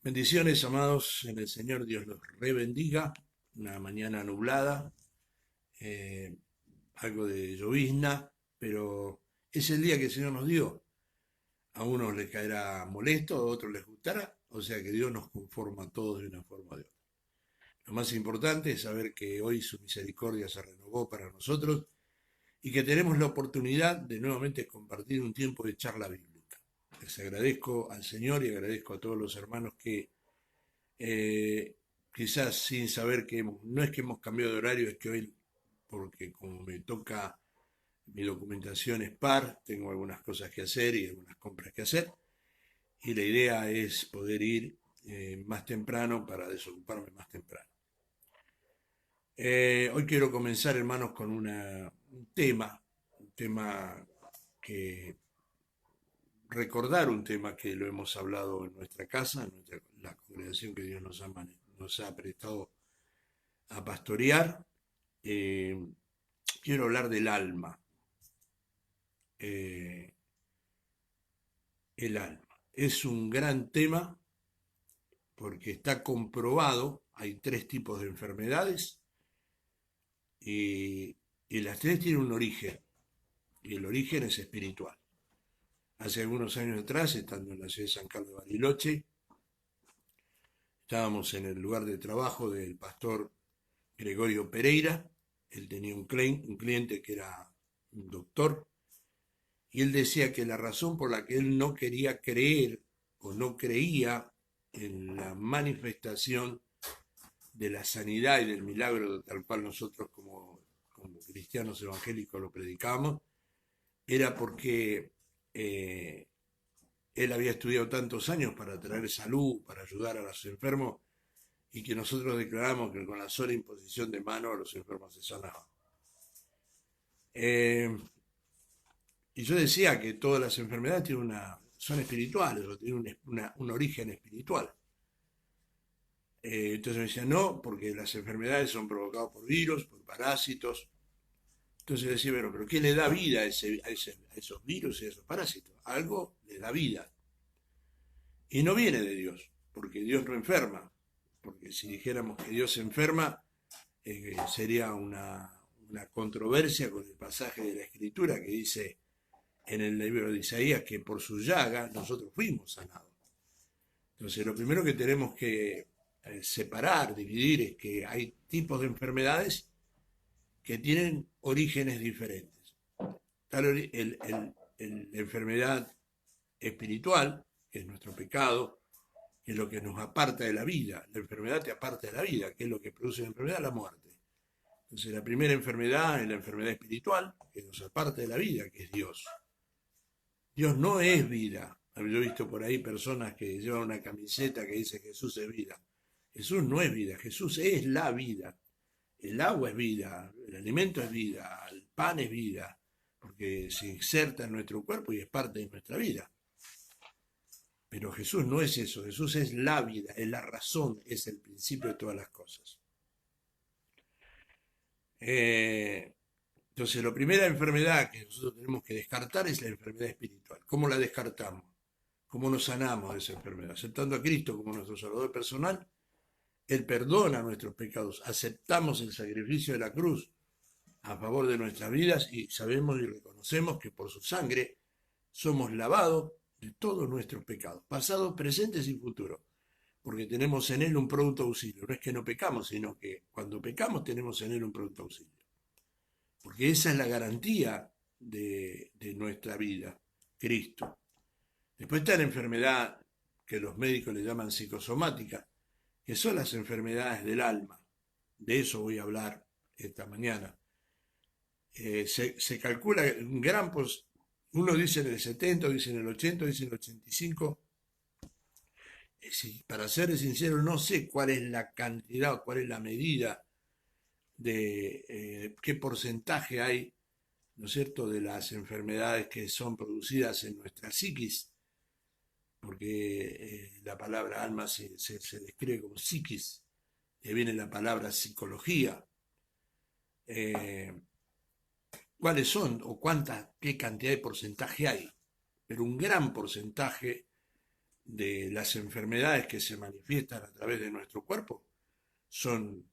Bendiciones, amados, en el Señor. Dios los rebendiga. Una mañana nublada, eh, algo de llovizna, pero es el día que el Señor nos dio. A unos les caerá molesto, a otros les gustará, o sea que Dios nos conforma a todos de una forma o de otra. Lo más importante es saber que hoy su misericordia se renovó para nosotros y que tenemos la oportunidad de nuevamente compartir un tiempo de charla bíblica. Les agradezco al Señor y agradezco a todos los hermanos que quizás sin saber no es que hemos cambiado de horario, es que hoy, porque como me toca, mi documentación es par, tengo algunas cosas que hacer y algunas compras que hacer, y la idea es poder ir más temprano para desocuparme más temprano. Hoy quiero comenzar, hermanos, con un tema que, recordar un tema que lo hemos hablado en nuestra casa, la congregación que Dios nos ha prestado a pastorear. eh, Quiero hablar del alma. eh, el alma. Es un gran tema porque está comprobado, hay tres tipos de enfermedades y las tres tienen un origen, y el origen es espiritual. Hace algunos años atrás, estando en la ciudad de San Carlos de Bariloche, estábamos en el lugar de trabajo del pastor Gregorio Pereira. Él tenía un cliente que era un doctor, y él decía que la razón por la que él no quería creer o no creía en la manifestación de la sanidad y del milagro tal cual nosotros como cristianos evangélicos lo predicamos, era porque eh, él había estudiado tantos años para traer salud, para ayudar a los enfermos, y que nosotros declaramos que con la sola imposición de mano a los enfermos se sanaban. Eh, y yo decía que todas las enfermedades son espirituales o tienen un origen espiritual. Entonces me decían, no, porque las enfermedades son provocadas por virus, por parásitos. Entonces decía, bueno, pero ¿qué le da vida a esos virus y a esos parásitos? Algo le da vida. Y no viene de Dios, porque Dios no enferma. Porque si dijéramos que Dios enferma, sería una controversia con el pasaje de la Escritura que dice en el libro de Isaías que por su llaga nosotros fuimos sanados. Entonces, lo primero que tenemos que separar, dividir, es que hay tipos de enfermedades que tienen orígenes diferentes. Está la enfermedad espiritual, que es nuestro pecado, que es lo que nos aparta de la vida. La enfermedad te aparta de la vida, que es lo que produce la enfermedad, la muerte. Entonces, la primera enfermedad es la enfermedad espiritual, que nos aparta de la vida, que es Dios. Dios no es vida. Yo he visto por ahí personas que llevan una camiseta que dice Jesús es vida. Jesús no es vida, Jesús es la vida. El agua es vida, el alimento es vida, el pan es vida, porque se inserta en nuestro cuerpo y es parte de nuestra vida. Pero Jesús no es eso, Jesús es la vida, es la razón, es el principio de todas las cosas. Entonces, la primera enfermedad que nosotros tenemos que descartar es la enfermedad espiritual. ¿Cómo la descartamos? ¿Cómo nos sanamos de esa enfermedad? Aceptando a Cristo como nuestro Salvador personal. Él perdona nuestros pecados. Aceptamos el sacrificio de la cruz a favor de nuestras vidas y sabemos y reconocemos que por su sangre somos lavados de todos nuestros pecados, pasados, presentes y futuros, porque tenemos en Él un pronto auxilio. No es que no pecamos, sino que cuando pecamos tenemos en Él un pronto auxilio, porque esa es la garantía de nuestra vida, Cristo. Después está la enfermedad que los médicos le llaman psicosomática, que son las enfermedades del alma. De eso voy a hablar esta mañana. Se calcula un gran, uno dice en el 70, dice en el 80, dice en el 85. Para ser sincero, no sé cuál es la cantidad, cuál es la medida de qué porcentaje hay, ¿no es cierto?, de las enfermedades que son producidas en nuestra psiquis, porque la palabra alma se describe como psiquis, que viene la palabra psicología. Eh, ¿Cuáles son o qué cantidad de porcentaje hay? Pero un gran porcentaje de las enfermedades que se manifiestan a través de nuestro cuerpo son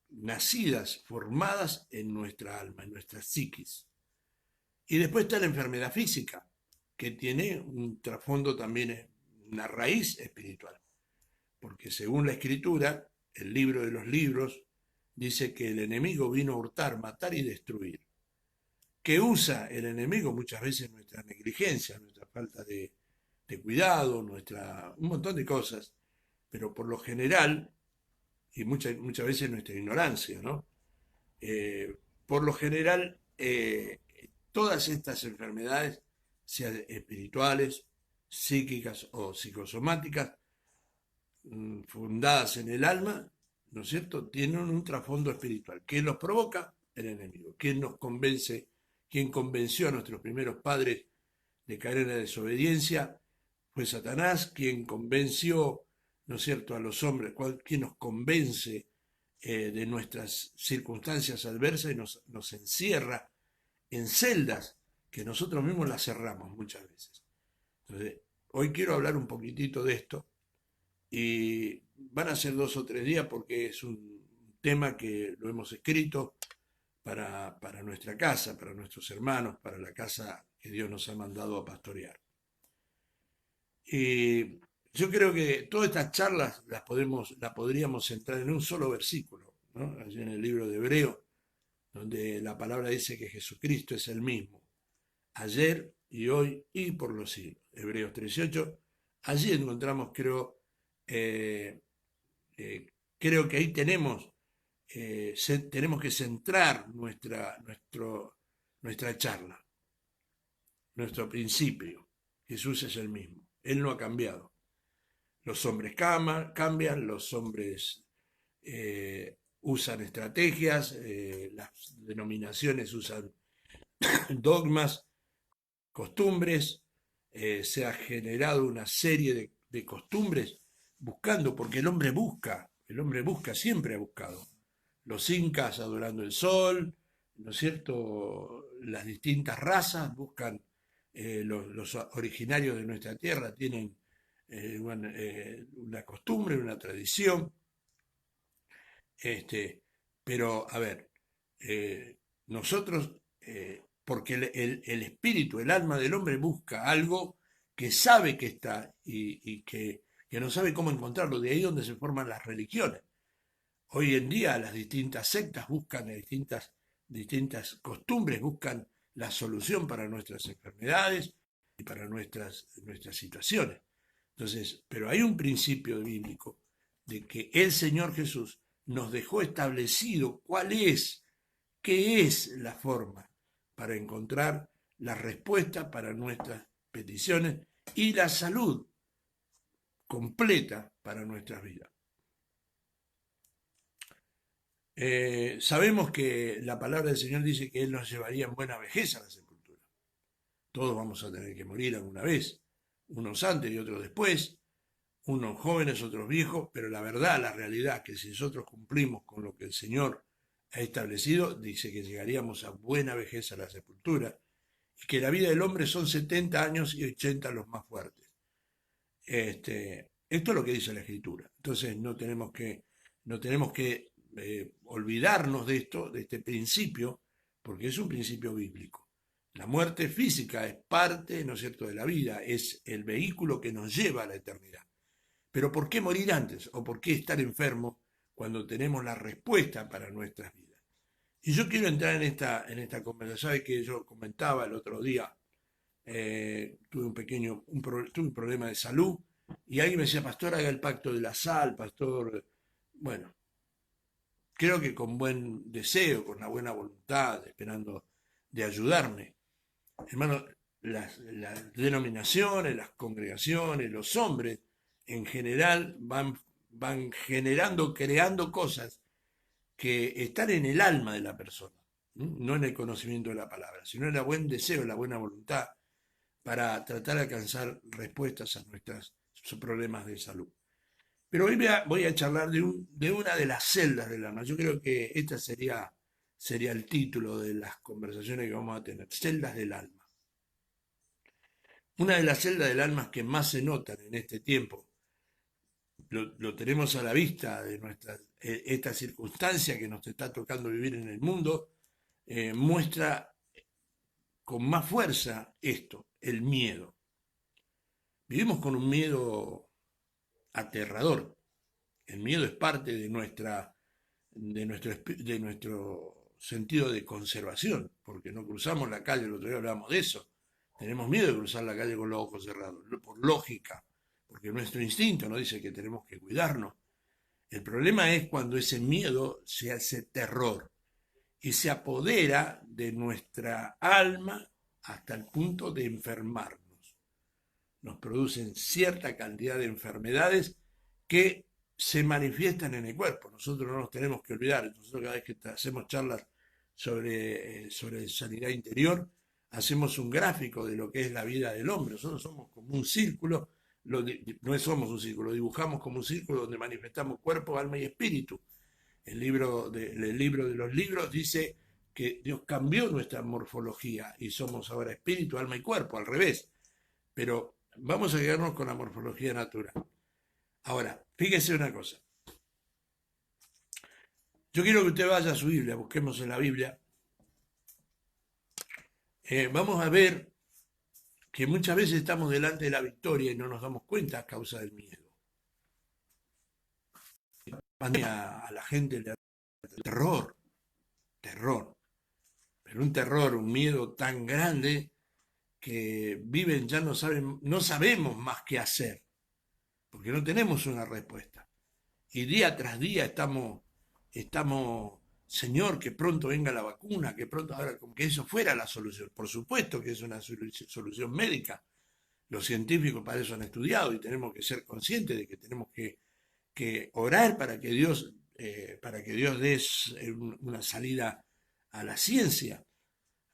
nacidas, formadas en nuestra alma, en nuestra psiquis. Y después está la enfermedad física, que tiene un trasfondo también, una raíz espiritual. Porque según la Escritura, el libro de los libros, dice que el enemigo vino a hurtar, matar y destruir. Que usa el enemigo muchas veces nuestra negligencia, nuestra falta de cuidado, un montón de cosas, pero por lo general, y muchas veces nuestra ignorancia, ¿no? Por lo general, todas estas enfermedades, sean espirituales, psíquicas o psicosomáticas, fundadas en el alma, ¿no es cierto?, tienen un trasfondo espiritual. ¿Quién los provoca? El enemigo. ¿Quién nos convence? ¿Quién convenció a nuestros primeros padres de caer en la desobediencia? Fue Satanás. ¿Quién convenció, ¿no es cierto?, a los hombres? ¿Quién nos convence de nuestras circunstancias adversas y nos encierra en celdas que nosotros mismos las cerramos muchas veces? Entonces, hoy quiero hablar un poquitito de esto y van a ser 2 o 3 días porque es un tema que lo hemos escrito para nuestra casa, para nuestros hermanos, para la casa que Dios nos ha mandado a pastorear. Y yo creo que todas estas charlas las podríamos centrar en un solo versículo, ¿no? Allí en el libro de Hebreo, donde la palabra dice que Jesucristo es el mismo, ayer y hoy y por los siglos. Hebreos 13:8. Allí encontramos, eh, creo que ahí tenemos que centrar nuestra charla, nuestro principio. Jesús es el mismo, Él no ha cambiado. Los hombres cambian, los hombres usan estrategias, las denominaciones usan dogmas, costumbres, se ha generado una serie de costumbres buscando, porque el hombre busca, siempre ha buscado. Los incas adorando el sol, ¿no es cierto? Las distintas razas buscan, los originarios de nuestra tierra tienen una costumbre, una tradición, pero a ver, nosotros, porque el espíritu, el alma del hombre busca algo que sabe que está y que no sabe cómo encontrarlo, de ahí donde se forman las religiones. Hoy en día las distintas sectas buscan distintas costumbres, buscan la solución para nuestras enfermedades y para nuestras situaciones. Entonces, pero hay un principio bíblico de que el Señor Jesús nos dejó establecido qué es la forma para encontrar la respuesta para nuestras peticiones y la salud completa para nuestras vidas. Sabemos que la palabra del Señor dice que Él nos llevaría en buena vejez a la sepultura. Todos vamos a tener que morir alguna vez, unos antes y otros después, unos jóvenes, otros viejos, pero la verdad, la realidad, que si nosotros cumplimos con lo que el Señor ha establecido, dice que llegaríamos a buena vejez a la sepultura, y que la vida del hombre son 70 años y 80 los más fuertes. Esto es lo que dice la Escritura. Entonces no tenemos que olvidarnos de esto, de este principio, porque es un principio bíblico. La muerte física es parte, ¿no es cierto?, de la vida, es el vehículo que nos lleva a la eternidad. Pero ¿por qué morir antes? ¿O por qué estar enfermo cuando tenemos la respuesta para nuestras vidas? Y yo quiero entrar en esta conversación. Sabe que yo comentaba el otro día, tuve un problema de salud, y alguien me decía: pastor, haga el pacto de la sal, pastor. Bueno, creo que con buen deseo, con una buena voluntad, esperando de ayudarme. Hermano, las denominaciones, las congregaciones, los hombres en general van creando cosas que están en el alma de la persona, no en el conocimiento de la palabra, sino en el buen deseo, la buena voluntad para tratar de alcanzar respuestas a nuestros problemas de salud. Pero hoy voy a charlar de una de las celdas del alma. Yo creo que este sería el título de las conversaciones que vamos a tener: celdas del alma. Una de las celdas del alma que más se notan en este tiempo, lo tenemos a la vista de esta circunstancia que nos está tocando vivir en el mundo, muestra con más fuerza esto, el miedo. Vivimos con un miedo aterrador. El miedo es parte de nuestro sentido de conservación, porque no cruzamos la calle, el otro día hablábamos de eso. Tenemos miedo de cruzar la calle con los ojos cerrados, por lógica, porque nuestro instinto nos dice que tenemos que cuidarnos. El problema es cuando ese miedo se hace terror y se apodera de nuestra alma hasta el punto de enfermarnos. Nos producen cierta cantidad de enfermedades que se manifiestan en el cuerpo. Nosotros no nos tenemos que olvidar. Nosotros cada vez que hacemos charlas sobre sanidad interior, hacemos un gráfico de lo que es la vida del hombre. Nosotros somos como un círculo, no somos un círculo, dibujamos como un círculo donde manifestamos cuerpo, alma y espíritu. El libro de los libros dice que Dios cambió nuestra morfología y somos ahora espíritu, alma y cuerpo, al revés. Pero vamos a quedarnos con la morfología natural. Ahora, fíjese una cosa. Yo quiero que usted vaya a su Biblia, busquemos en la Biblia. Vamos a ver que muchas veces estamos delante de la victoria y no nos damos cuenta a causa del miedo. A la gente le da terror, pero un terror, un miedo tan grande que viven ya no sabemos más qué hacer, porque no tenemos una respuesta. Y día tras día estamos, Señor, que pronto venga la vacuna, que pronto, ahora, como que eso fuera la solución. Por supuesto que es una solución médica. Los científicos para eso han estudiado y tenemos que ser conscientes de que tenemos que orar para que Dios dé una salida a la ciencia.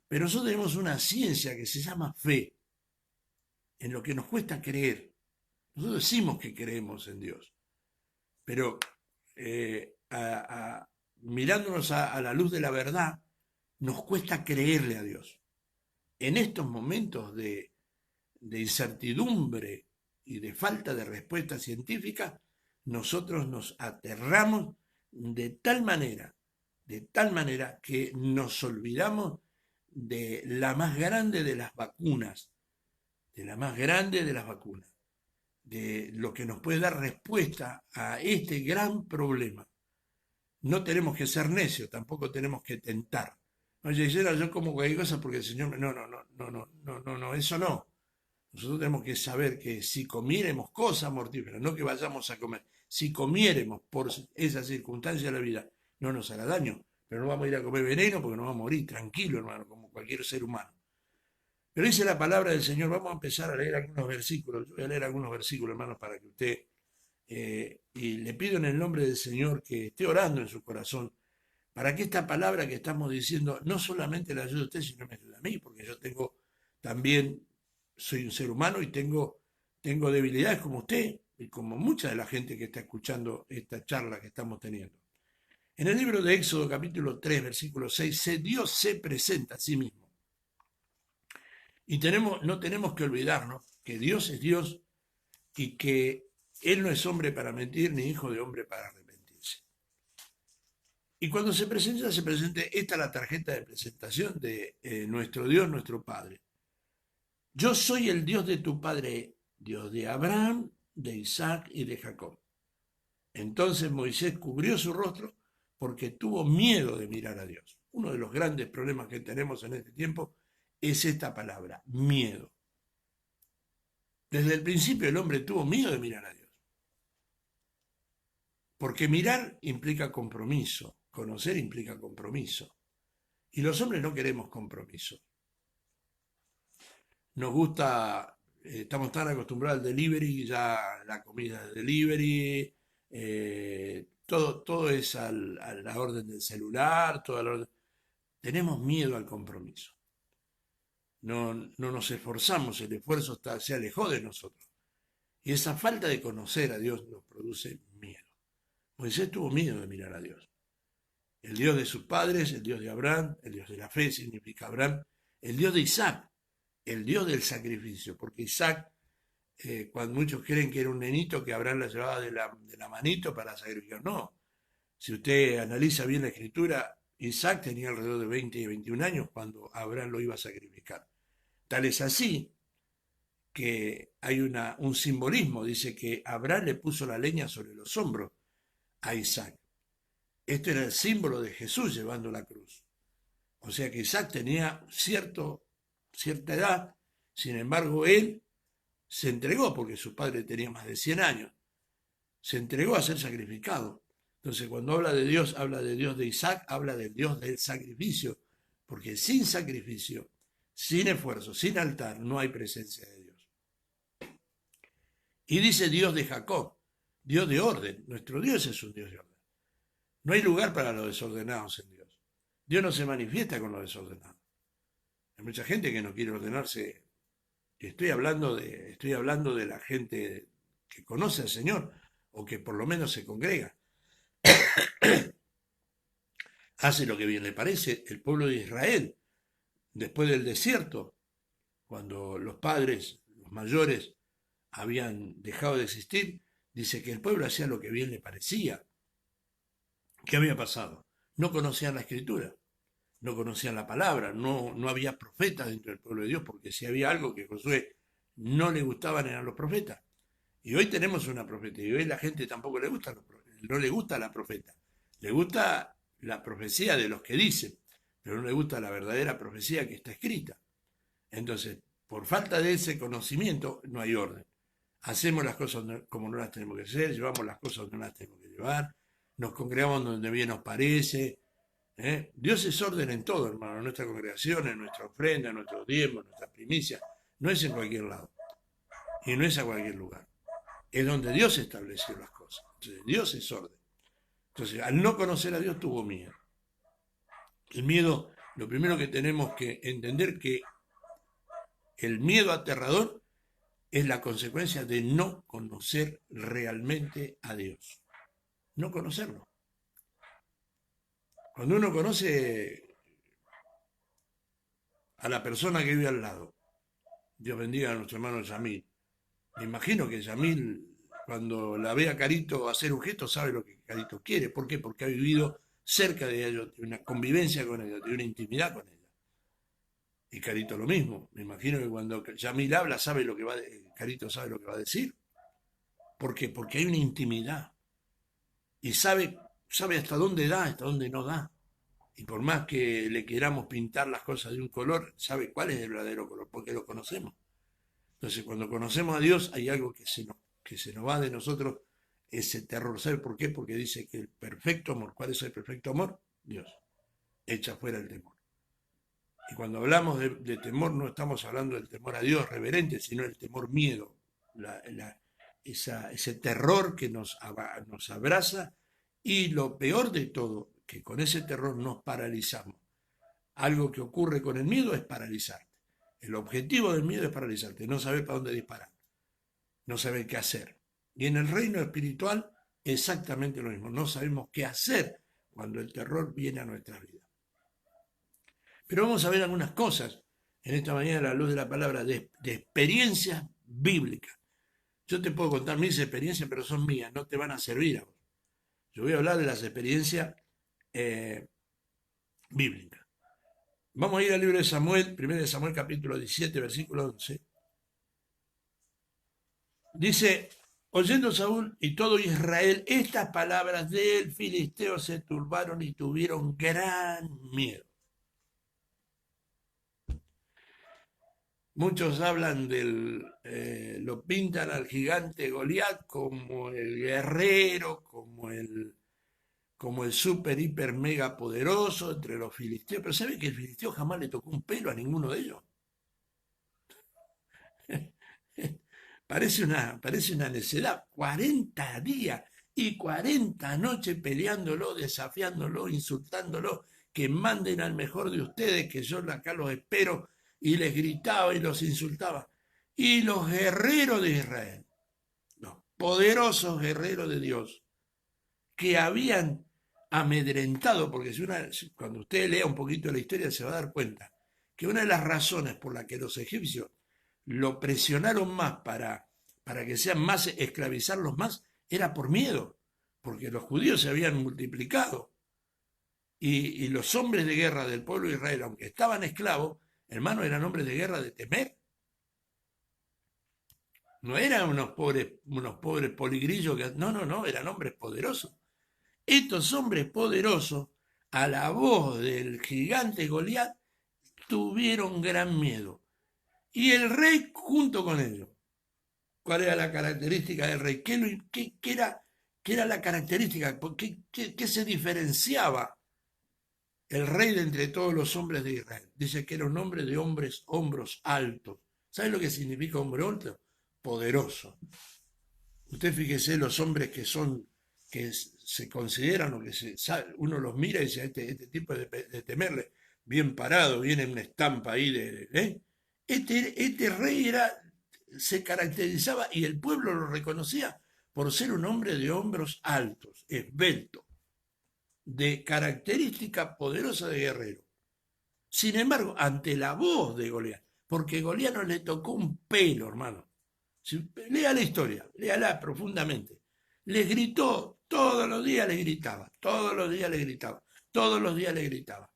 Pero nosotros tenemos una ciencia que se llama fe, en lo que nos cuesta creer. Nosotros decimos que creemos en Dios, pero mirándonos a la luz de la verdad, nos cuesta creerle a Dios. En estos momentos de incertidumbre y de falta de respuesta científica, nosotros nos aterramos de tal manera que nos olvidamos de la más grande de las vacunas, de la más grande de las vacunas, de lo que nos puede dar respuesta a este gran problema. No tenemos que ser necios, tampoco tenemos que tentar. Oye, yo como cualquier cosa porque el Señor no, eso no. Nosotros tenemos que saber que si comiéremos cosas mortíferas, no que vayamos a comer, si comiéremos por esa circunstancia de la vida, no nos hará daño, pero no vamos a ir a comer veneno porque nos vamos a morir, tranquilo, hermano, como cualquier ser humano. Pero dice la palabra del Señor, vamos a empezar a leer algunos versículos, yo voy a leer algunos versículos, hermanos, para que usted, y le pido en el nombre del Señor que esté orando en su corazón, para que esta palabra que estamos diciendo no solamente le ayude a usted, sino me ayude a mí, porque yo tengo también, soy un ser humano y tengo debilidades como usted y como mucha de la gente que está escuchando esta charla que estamos teniendo. En el libro de Éxodo capítulo 3, versículo 6, Dios se presenta a sí mismo. Y no tenemos que olvidarnos que Dios es Dios y que Él no es hombre para mentir ni hijo de hombre para arrepentirse. Y cuando se presenta, esta es la tarjeta de presentación de nuestro Dios, nuestro Padre. Yo soy el Dios de tu padre, Dios de Abraham, de Isaac y de Jacob. Entonces Moisés cubrió su rostro porque tuvo miedo de mirar a Dios. Uno de los grandes problemas que tenemos en este tiempo es esta palabra, miedo. Desde el principio el hombre tuvo miedo de mirar a Dios. Porque mirar implica compromiso, conocer implica compromiso. Y los hombres no queremos compromiso. Nos gusta, estamos tan acostumbrados al delivery, ya la comida de delivery, todo es a la orden del celular, tenemos miedo al compromiso. No nos esforzamos, el esfuerzo se alejó de nosotros. Y esa falta de conocer a Dios nos produce miedo. Moisés tuvo miedo de mirar a Dios. El Dios de sus padres, el Dios de Abraham, el Dios de la fe significa Abraham, el Dios de Isaac el Dios del sacrificio, porque Isaac, cuando muchos creen que era un nenito que Abraham la llevaba de la manito para sacrificar, no. Si usted analiza bien la escritura, Isaac tenía alrededor de 20 y 21 años cuando Abraham lo iba a sacrificar. Tal es así que hay un simbolismo, dice que Abraham le puso la leña sobre los hombros a Isaac. Esto era el símbolo de Jesús llevando la cruz. O sea que Isaac tenía cierta edad, sin embargo él se entregó, porque su padre tenía más de 100 años, se entregó a ser sacrificado. Entonces cuando habla de Dios de Isaac, habla del Dios del sacrificio, porque sin sacrificio, sin esfuerzo, sin altar, no hay presencia de Dios. Y dice Dios de Jacob, Dios de orden. Nuestro Dios es un Dios de orden. No hay lugar para los desordenados en Dios. Dios no se manifiesta con los desordenados. Hay mucha gente que no quiere ordenarse. Estoy hablando de la gente que conoce al Señor o que por lo menos se congrega. Hace lo que bien le parece. El pueblo de Israel, después del desierto, cuando los padres, los mayores, habían dejado de existir, dice que el pueblo hacía lo que bien le parecía. ¿Qué había pasado? No conocían la escritura, no conocían la palabra, no había profetas dentro del pueblo de Dios, porque si había algo que a Josué no le gustaban eran los profetas. Y hoy tenemos una profeta, y hoy la gente tampoco le gusta, no le gusta la profeta, le gusta la profecía de los que dicen, pero no le gusta la verdadera profecía que está escrita. Entonces, por falta de ese conocimiento, no hay orden. Hacemos las cosas como no las tenemos que hacer, llevamos las cosas donde no las tenemos que llevar, nos congregamos donde bien nos parece. Dios es orden en todo, hermano, en nuestra congregación, en nuestra ofrenda, en nuestros diezmos, en nuestras primicias. No es en cualquier lado y no es a cualquier lugar. Es donde Dios estableció las cosas. Entonces, Dios es orden. Entonces, al no conocer a Dios tuvo miedo. El miedo, lo primero que tenemos que entender que el miedo aterrador es la consecuencia de no conocer realmente a Dios. No conocerlo. Cuando uno conoce a la persona que vive al lado, Dios bendiga a nuestro hermano Yamil. Me imagino que Yamil, cuando la ve a Carito hacer un gesto, sabe lo que Carito quiere. ¿Por qué? Porque ha vivido cerca de ella, de una convivencia con ella, de una intimidad con ella. Y Carito lo mismo. Me imagino que cuando Yamil habla, Carito sabe lo que va a decir. ¿Por qué? Porque hay una intimidad. Y sabe hasta dónde da, hasta dónde no da. Y por más que le queramos pintar las cosas de un color, sabe cuál es el verdadero color, porque lo conocemos. Entonces, cuando conocemos a Dios, hay algo que se nos va de nosotros, ese terror. ¿Sabe por qué? Porque dice que el perfecto amor, ¿cuál es el perfecto amor? Dios. Echa fuera el temor. Y cuando hablamos de temor, no estamos hablando del temor a Dios reverente, sino el temor miedo, ese terror que nos abraza, y lo peor de todo, que con ese terror nos paralizamos. Algo que ocurre con el miedo es paralizarte. El objetivo del miedo es paralizarte, no saber para dónde disparar, no saber qué hacer. Y en el reino espiritual, exactamente lo mismo, no sabemos qué hacer cuando el terror viene a nuestras vidas. Pero vamos a ver algunas cosas en esta mañana a la luz de la palabra de experiencias bíblicas. Yo te puedo contar mis experiencias, pero son mías, no te van a servir a vos. Yo voy a hablar de las experiencias bíblicas. Vamos a ir al libro de Samuel, 1 Samuel capítulo 17, versículo 11. Dice, oyendo Saúl y todo Israel estas palabras del filisteo, se turbaron y tuvieron gran miedo. Muchos hablan lo pintan al gigante Goliat como el guerrero, como el super, hiper, mega poderoso entre los filisteos. Pero ¿sabe que el filisteo jamás le tocó un pelo a ninguno de ellos? Parece una necedad. 40 días y 40 noches peleándolo, desafiándolo, insultándolo, que manden al mejor de ustedes, que yo acá los espero. Y les gritaba y los insultaba. Y los guerreros de Israel, los poderosos guerreros de Dios, que habían amedrentado, porque cuando usted lea un poquito de la historia se va a dar cuenta que una de las razones por las que los egipcios lo presionaron más para que sean más, esclavizarlos más, era por miedo, porque los judíos se habían multiplicado y los hombres de guerra del pueblo de Israel, aunque estaban esclavos, hermanos, eran hombres de guerra de temer. No eran unos pobres poligrillos que, no, eran hombres poderosos. Estos hombres poderosos, a la voz del gigante Goliat, tuvieron gran miedo. Y el rey junto con ellos. ¿Cuál era la característica del rey? ¿Qué era la característica? ¿Qué se diferenciaba el rey de entre todos los hombres de Israel? Dice que era un hombre de hombros altos. ¿Sabe lo que significa hombre alto? Poderoso. Usted fíjese los hombres que se consideran o que uno los mira y dice, este tipo es de temerle, bien parado, viene una estampa ahí Este rey se caracterizaba y el pueblo lo reconocía por ser un hombre de hombros altos, esbelto, de característica poderosa de guerrero. Sin embargo, ante la voz de Goliat, porque Goliat no le tocó un pelo, hermano. Lea la historia, léala profundamente. Les gritó, todos los días les gritaba, todos los días les gritaba, todos los días les gritaba.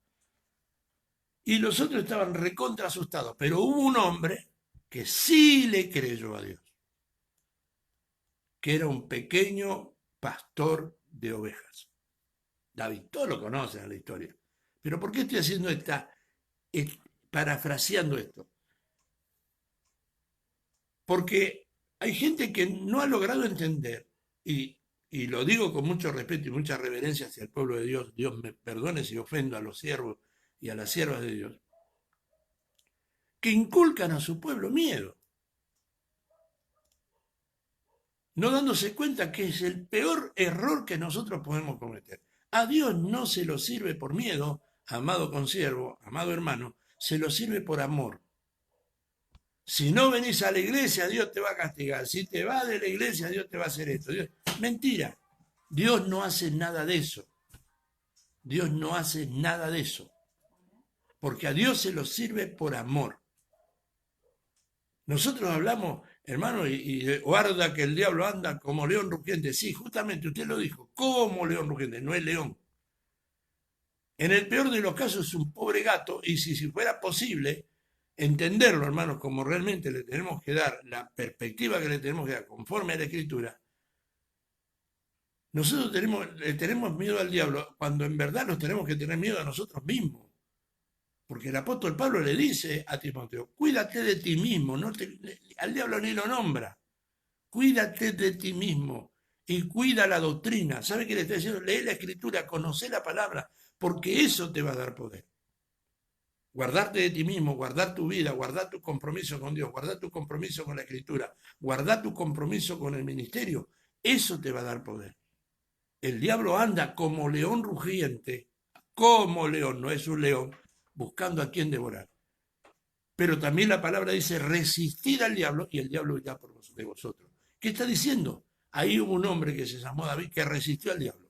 Y los otros estaban recontra asustados, pero hubo un hombre que sí le creyó a Dios, que era un pequeño pastor de ovejas. David, todos lo conocen en la historia. Pero ¿por qué estoy haciendo parafraseando esto? Porque hay gente que no ha logrado entender, y lo digo con mucho respeto y mucha reverencia hacia el pueblo de Dios, Dios me perdone si ofendo a los siervos y a las siervas de Dios, que inculcan a su pueblo miedo, no dándose cuenta que es el peor error que nosotros podemos cometer. A Dios no se lo sirve por miedo, amado consiervo, amado hermano, se lo sirve por amor. Si no venís a la iglesia, Dios te va a castigar. Si te vas de la iglesia, Dios te va a hacer esto. Mentira. Dios no hace nada de eso. Dios no hace nada de eso. Porque a Dios se lo sirve por amor. Nosotros hablamos, hermano, y guarda que el diablo anda como león rugiente. Sí, justamente usted lo dijo, como león rugiente, no es león. En el peor de los casos es un pobre gato, y si fuera posible entenderlo, hermanos, como realmente le tenemos que dar, la perspectiva que le tenemos que dar conforme a la Escritura, nosotros le tenemos miedo al diablo cuando en verdad nos tenemos que tener miedo a nosotros mismos. Porque el apóstol Pablo le dice a Timoteo, cuídate de ti mismo, al diablo ni lo nombra, cuídate de ti mismo y cuida la doctrina. ¿Sabe qué le está diciendo? Lee la Escritura, conoce la palabra, porque eso te va a dar poder. Guardarte de ti mismo, guardar tu vida, guardar tu compromiso con Dios, guardar tu compromiso con la Escritura, guardar tu compromiso con el ministerio, eso te va a dar poder. El diablo anda como león rugiente, como león, no es un león, buscando a quien devorar. Pero también la palabra dice resistir al diablo y el diablo huirá de vosotros. ¿Qué está diciendo? Ahí hubo un hombre que se llamó David que resistió al diablo.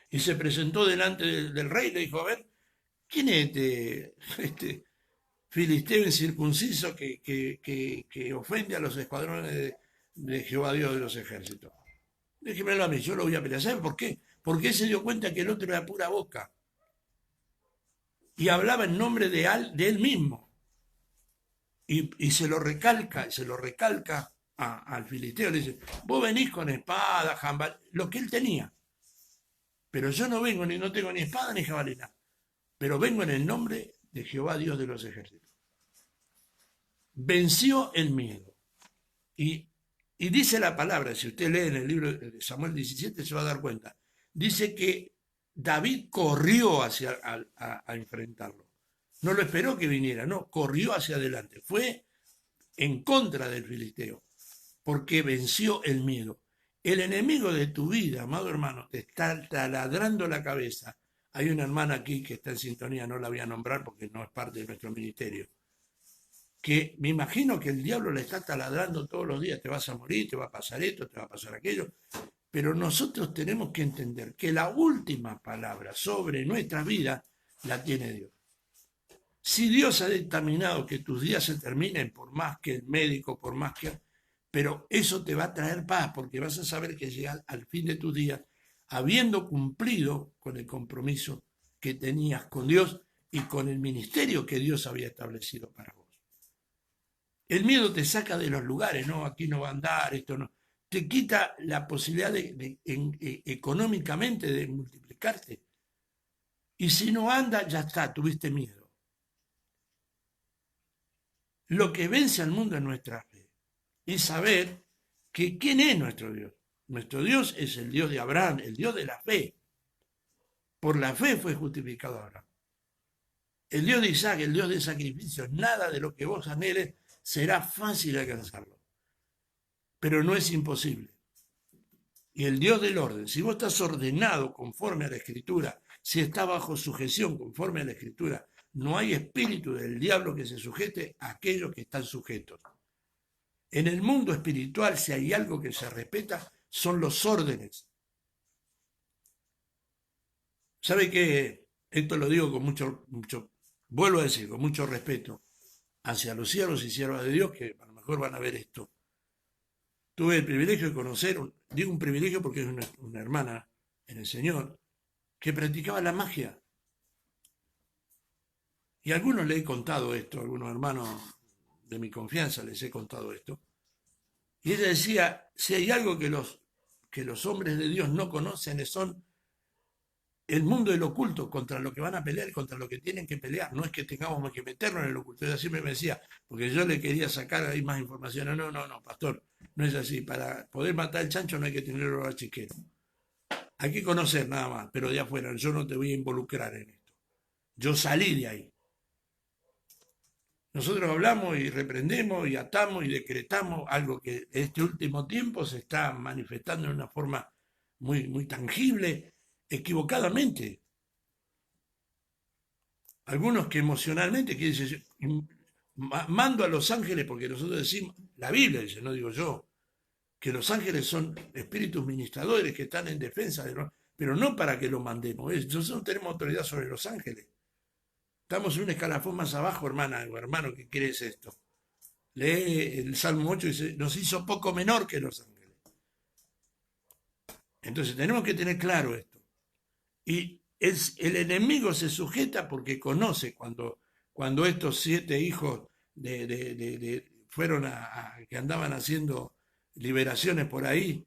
Y se presentó delante del rey y le dijo, a ver, ¿quién es este filisteo incircunciso que ofende a los escuadrones de Jehová Dios de los ejércitos? Déjemelo a mí, yo lo voy a pelear. ¿Saben por qué? Porque él se dio cuenta que el otro era pura boca. Y hablaba en nombre de él mismo. Y se lo recalca al filisteo. Le dice, vos venís con espada, jabalina, lo que él tenía. Pero yo no vengo, no tengo ni espada ni jabalina. Pero vengo en el nombre de Jehová Dios de los ejércitos. Venció el miedo. Y dice la palabra, si usted lee en el libro de Samuel 17 se va a dar cuenta, dice que David corrió a enfrentarlo. No lo esperó que viniera, no, corrió hacia adelante. Fue en contra del filisteo, porque venció el miedo. El enemigo de tu vida, amado hermano, te está taladrando la cabeza. Hay una hermana aquí que está en sintonía, no la voy a nombrar porque no es parte de nuestro ministerio, que me imagino que el diablo le está taladrando todos los días, te vas a morir, te va a pasar esto, te va a pasar aquello, pero nosotros tenemos que entender que la última palabra sobre nuestra vida la tiene Dios. Si Dios ha determinado que tus días se terminen, por más que el médico, por más que... Pero eso te va a traer paz, porque vas a saber que llegas al fin de tus días habiendo cumplido con el compromiso que tenías con Dios y con el ministerio que Dios había establecido para vos. El miedo te saca de los lugares, no, aquí no va a andar, esto no. Te quita la posibilidad económicamente de multiplicarte. Y si no anda, ya está, tuviste miedo. Lo que vence al mundo es nuestra fe. Y saber que ¿quién es nuestro Dios? Nuestro Dios es el Dios de Abraham, el Dios de la fe. Por la fe fue justificado Abraham. El Dios de Isaac, el Dios de sacrificios, nada de lo que vos anheles será fácil alcanzarlo. Pero no es imposible. Y el Dios del orden, si vos estás ordenado conforme a la Escritura, si estás bajo sujeción conforme a la Escritura, no hay espíritu del diablo que se sujete a aquellos que están sujetos. En el mundo espiritual, si hay algo que se respeta, son los órdenes. ¿Sabe qué? Esto lo digo con mucho, vuelvo a decir, con mucho respeto hacia los siervos y siervas de Dios que a lo mejor van a ver esto. Tuve el privilegio de conocer, digo un privilegio porque es una hermana en el Señor, que practicaba la magia. Y a algunos le he contado esto, a algunos hermanos de mi confianza les he contado esto. Y ella decía, si hay algo que los hombres de Dios no conocen, son el mundo del oculto, contra lo que van a pelear, contra lo que tienen que pelear. No es que tengamos que meternos en el oculto. Ella siempre me decía, porque yo le quería sacar ahí más información. No, pastor, no es así. Para poder matar el chancho no hay que tenerlo a chiquero. Hay que conocer nada más, pero de afuera. Yo no te voy a involucrar en esto. Yo salí de ahí. Nosotros hablamos y reprendemos y atamos y decretamos algo que este último tiempo se está manifestando de una forma muy tangible, equivocadamente. Algunos que emocionalmente, que dicen, mando a los ángeles, porque nosotros decimos, la Biblia dice, no digo yo, que los ángeles son espíritus ministradores que están en defensa de nosotros, pero no para que lo mandemos. Nosotros no tenemos autoridad sobre los ángeles. Estamos en un escalafón más abajo, hermana o hermano, ¿qué quiere es esto? Lee el Salmo 8 y dice, nos hizo poco menor que los ángeles. Entonces tenemos que tener claro esto. Y el enemigo se sujeta porque conoce cuando estos 7 hijos fueron que andaban haciendo liberaciones por ahí,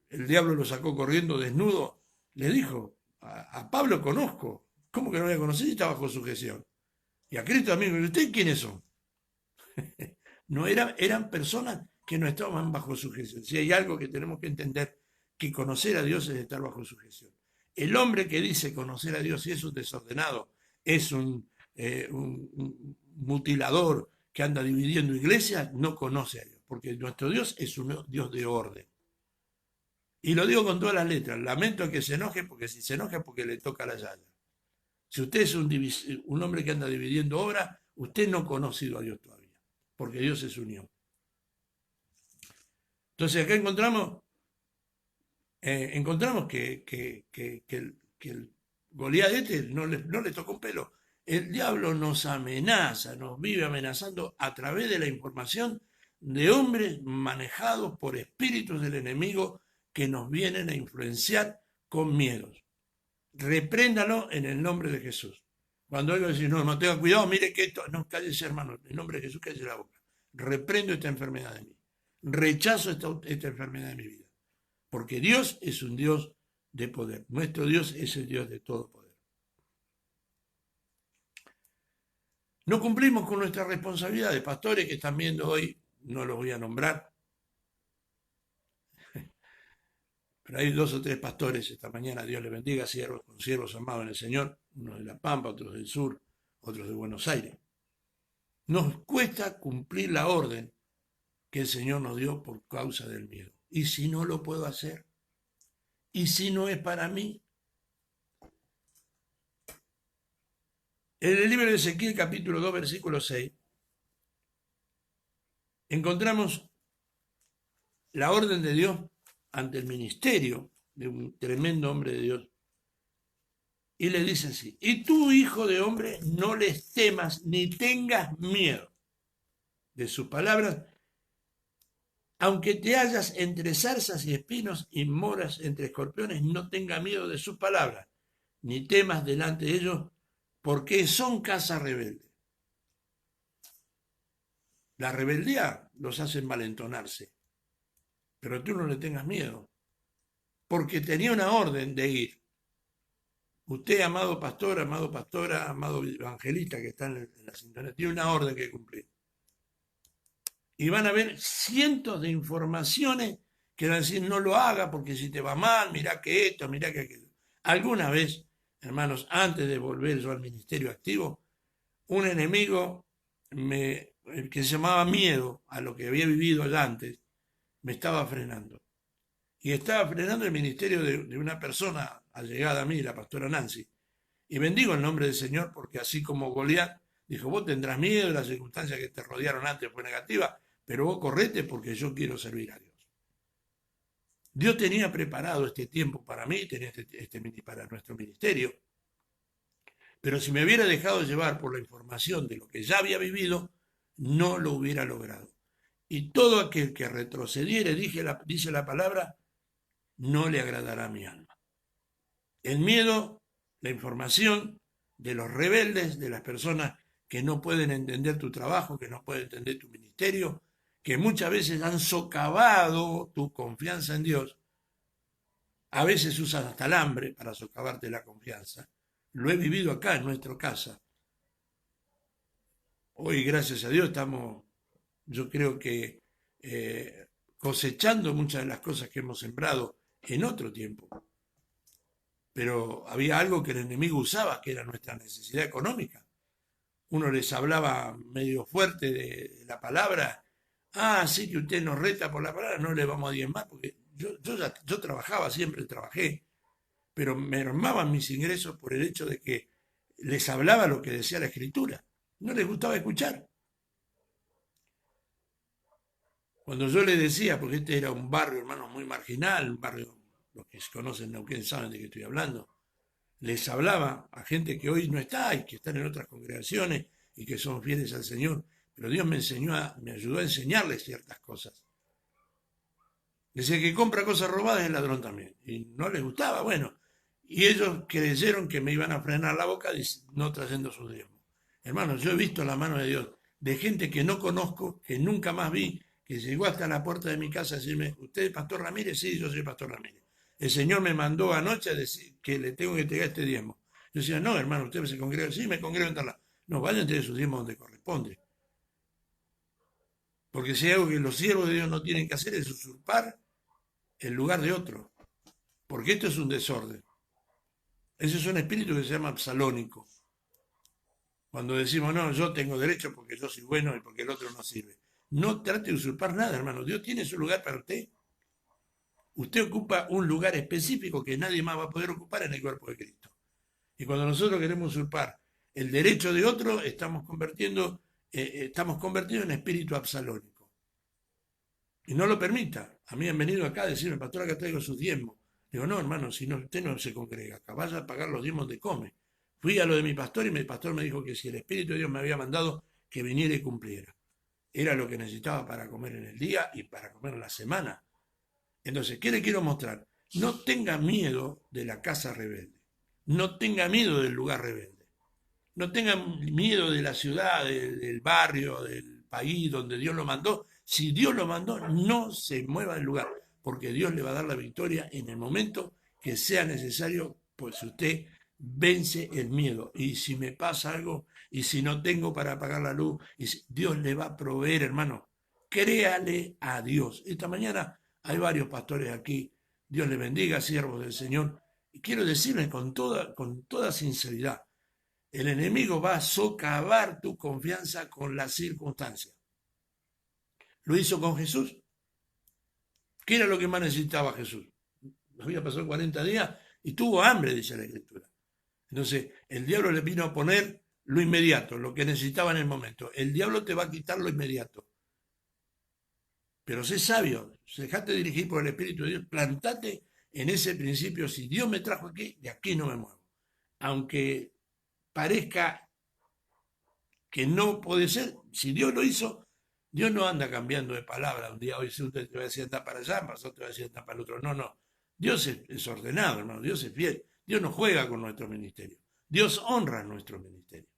el diablo lo sacó corriendo desnudo, le dijo, a Pablo conozco, ¿cómo que no voy a conocer si está bajo sujeción? Y a Cristo amigo, ¿y ustedes quiénes son? No eran personas que no estaban bajo sujeción. Si hay algo que tenemos que entender, que conocer a Dios es estar bajo sujeción. El hombre que dice conocer a Dios y es un desordenado, es un mutilador que anda dividiendo iglesias, no conoce a Dios, porque nuestro Dios es un Dios de orden. Y lo digo con todas las letras, lamento que se enoje, porque si se enoja es porque le toca la llave. Si usted es un hombre que anda dividiendo obras, usted no ha conocido a Dios todavía, porque Dios es unión. Entonces acá encontramos que el Goliat no le tocó un pelo. El diablo nos amenaza, nos vive amenazando a través de la información de hombres manejados por espíritus del enemigo que nos vienen a influenciar con miedos. Repréndalo en el nombre de Jesús. Cuando alguien dice, no tenga cuidado, mire que esto, no, cállese hermano, en el nombre de Jesús cállese la boca. Reprendo esta enfermedad de mí. Rechazo esta enfermedad de mi vida. Porque Dios es un Dios de poder. Nuestro Dios es el Dios de todo poder. No cumplimos con nuestra responsabilidad de pastores que están viendo hoy, no los voy a nombrar, pero hay 2 o 3 pastores esta mañana, Dios les bendiga, siervos amados en el Señor, unos de La Pampa, otros del sur, otros de Buenos Aires. Nos cuesta cumplir la orden que el Señor nos dio por causa del miedo. ¿Y si no lo puedo hacer? ¿Y si no es para mí? En el libro de Ezequiel, capítulo 2, versículo 6, encontramos la orden de Dios ante el ministerio de un tremendo hombre de Dios, Y le dice así, y tú, hijo de hombre, no les temas ni tengas miedo de sus palabras, aunque te hallas entre zarzas y espinos y moras entre escorpiones, no tenga miedo de sus palabras, ni temas delante de ellos, porque son casa rebelde. La rebeldía los hace malentonarse, pero tú no le tengas miedo, porque tenía una orden de ir. Usted, amado pastor, amado pastora, amado evangelista que está en la sintonía, tiene una orden que cumplir. Y van a ver cientos de informaciones que van a decir, no lo haga porque si te va mal, mirá que esto, mirá que aquello. Alguna vez, hermanos, antes de volver yo al ministerio activo, un enemigo que se llamaba miedo a lo que había vivido allá antes, me estaba frenando. Y estaba frenando el ministerio de una persona allegada a mí, la pastora Nancy. Y bendigo el nombre del Señor porque así como Goliat dijo, vos tendrás miedo, las circunstancias que te rodearon antes fue negativa, pero vos correte porque yo quiero servir a Dios. Dios tenía preparado este tiempo para mí, tenía para nuestro ministerio, pero si me hubiera dejado llevar por la información de lo que ya había vivido, no lo hubiera logrado. Y todo aquel que retrocediere, dice la palabra, no le agradará a mi alma. El miedo, la información de los rebeldes, de las personas que no pueden entender tu trabajo, que no pueden entender tu ministerio, que muchas veces han socavado tu confianza en Dios. A veces usan hasta el hambre para socavarte la confianza. Lo he vivido acá en nuestra casa. Hoy, gracias a Dios, estamos, yo creo que cosechando muchas de las cosas que hemos sembrado en otro tiempo. Pero había algo que el enemigo usaba, que era nuestra necesidad económica. Uno les hablaba medio fuerte de la palabra. Ah, sí que usted nos reta por la palabra, no le vamos a diezmar, porque yo trabajaba, siempre trabajé, pero me mermaban mis ingresos por el hecho de que les hablaba lo que decía la Escritura. No les gustaba escuchar. Cuando yo les decía, porque este era un barrio, hermano, muy marginal, un barrio, los que se conocen Neuquén saben de qué estoy hablando, les hablaba a gente que hoy no está y que están en otras congregaciones y que son fieles al Señor, pero Dios me ayudó a enseñarles ciertas cosas. Decía que compra cosas robadas es ladrón también, y no les gustaba, bueno, y ellos creyeron que me iban a frenar la boca no trayendo sus diezmos. Hermanos, yo he visto la mano de Dios, de gente que no conozco, que nunca más vi, que llegó hasta la puerta de mi casa a decirme, ¿usted es Pastor Ramírez? Sí, yo soy Pastor Ramírez. El Señor me mandó anoche a decir que le tengo que entregar este diezmo. Yo decía, no, hermano, ¿usted se congrega? Sí, me congrego en tal lado. No, vayan a entregar sus diezmos donde corresponde. Porque si hay algo que los siervos de Dios no tienen que hacer es usurpar el lugar de otro. Porque esto es un desorden. Ese es un espíritu que se llama absalónico. Cuando decimos, no, yo tengo derecho porque yo soy bueno y porque el otro no sirve. No trate de usurpar nada, hermano. Dios tiene su lugar para usted. Usted ocupa un lugar específico que nadie más va a poder ocupar en el cuerpo de Cristo. Y cuando nosotros queremos usurpar el derecho de otro, estamos convertidos en espíritu absalónico. Y no lo permita. A mí han venido acá a decirme, pastor, acá traigo sus diezmos. Digo, no, hermano, si no, usted no se congrega acá, vaya a pagar los diezmos de come. Fui a lo de mi pastor y mi pastor me dijo que si el Espíritu de Dios me había mandado, que viniera y cumpliera. Era lo que necesitaba para comer en el día y para comer en la semana. Entonces, ¿qué le quiero mostrar? No tenga miedo de la casa rebelde. No tenga miedo del lugar rebelde. No tenga miedo de la ciudad, del barrio, del país donde Dios lo mandó. Si Dios lo mandó, no se mueva del lugar, porque Dios le va a dar la victoria en el momento que sea necesario, pues usted vence el miedo. Y si me pasa algo, y si no tengo para apagar la luz, Dios le va a proveer, hermano. Créale a Dios. Esta mañana hay varios pastores aquí. Dios les bendiga, siervos del Señor. Y quiero decirles con toda sinceridad, el enemigo va a socavar tu confianza con las circunstancias. Lo hizo con Jesús. ¿Qué era lo que más necesitaba Jesús? Había pasado 40 días y tuvo hambre, dice la Escritura. Entonces, el diablo le vino a poner lo inmediato, lo que necesitaba en el momento. El diablo te va a quitar lo inmediato. Pero sé sabio, dejate dirigir por el Espíritu de Dios, plantate en ese principio. Si Dios me trajo aquí, de aquí no me muevo. aunque parezca que no puede ser, si Dios lo hizo, Dios no anda cambiando de palabra. Un día hoy usted te va a decir anda para allá, más otro te va a decir anda para el otro. No, no. Dios es ordenado, hermano. Dios es fiel. Dios no juega con nuestro ministerio. Dios honra nuestro ministerio.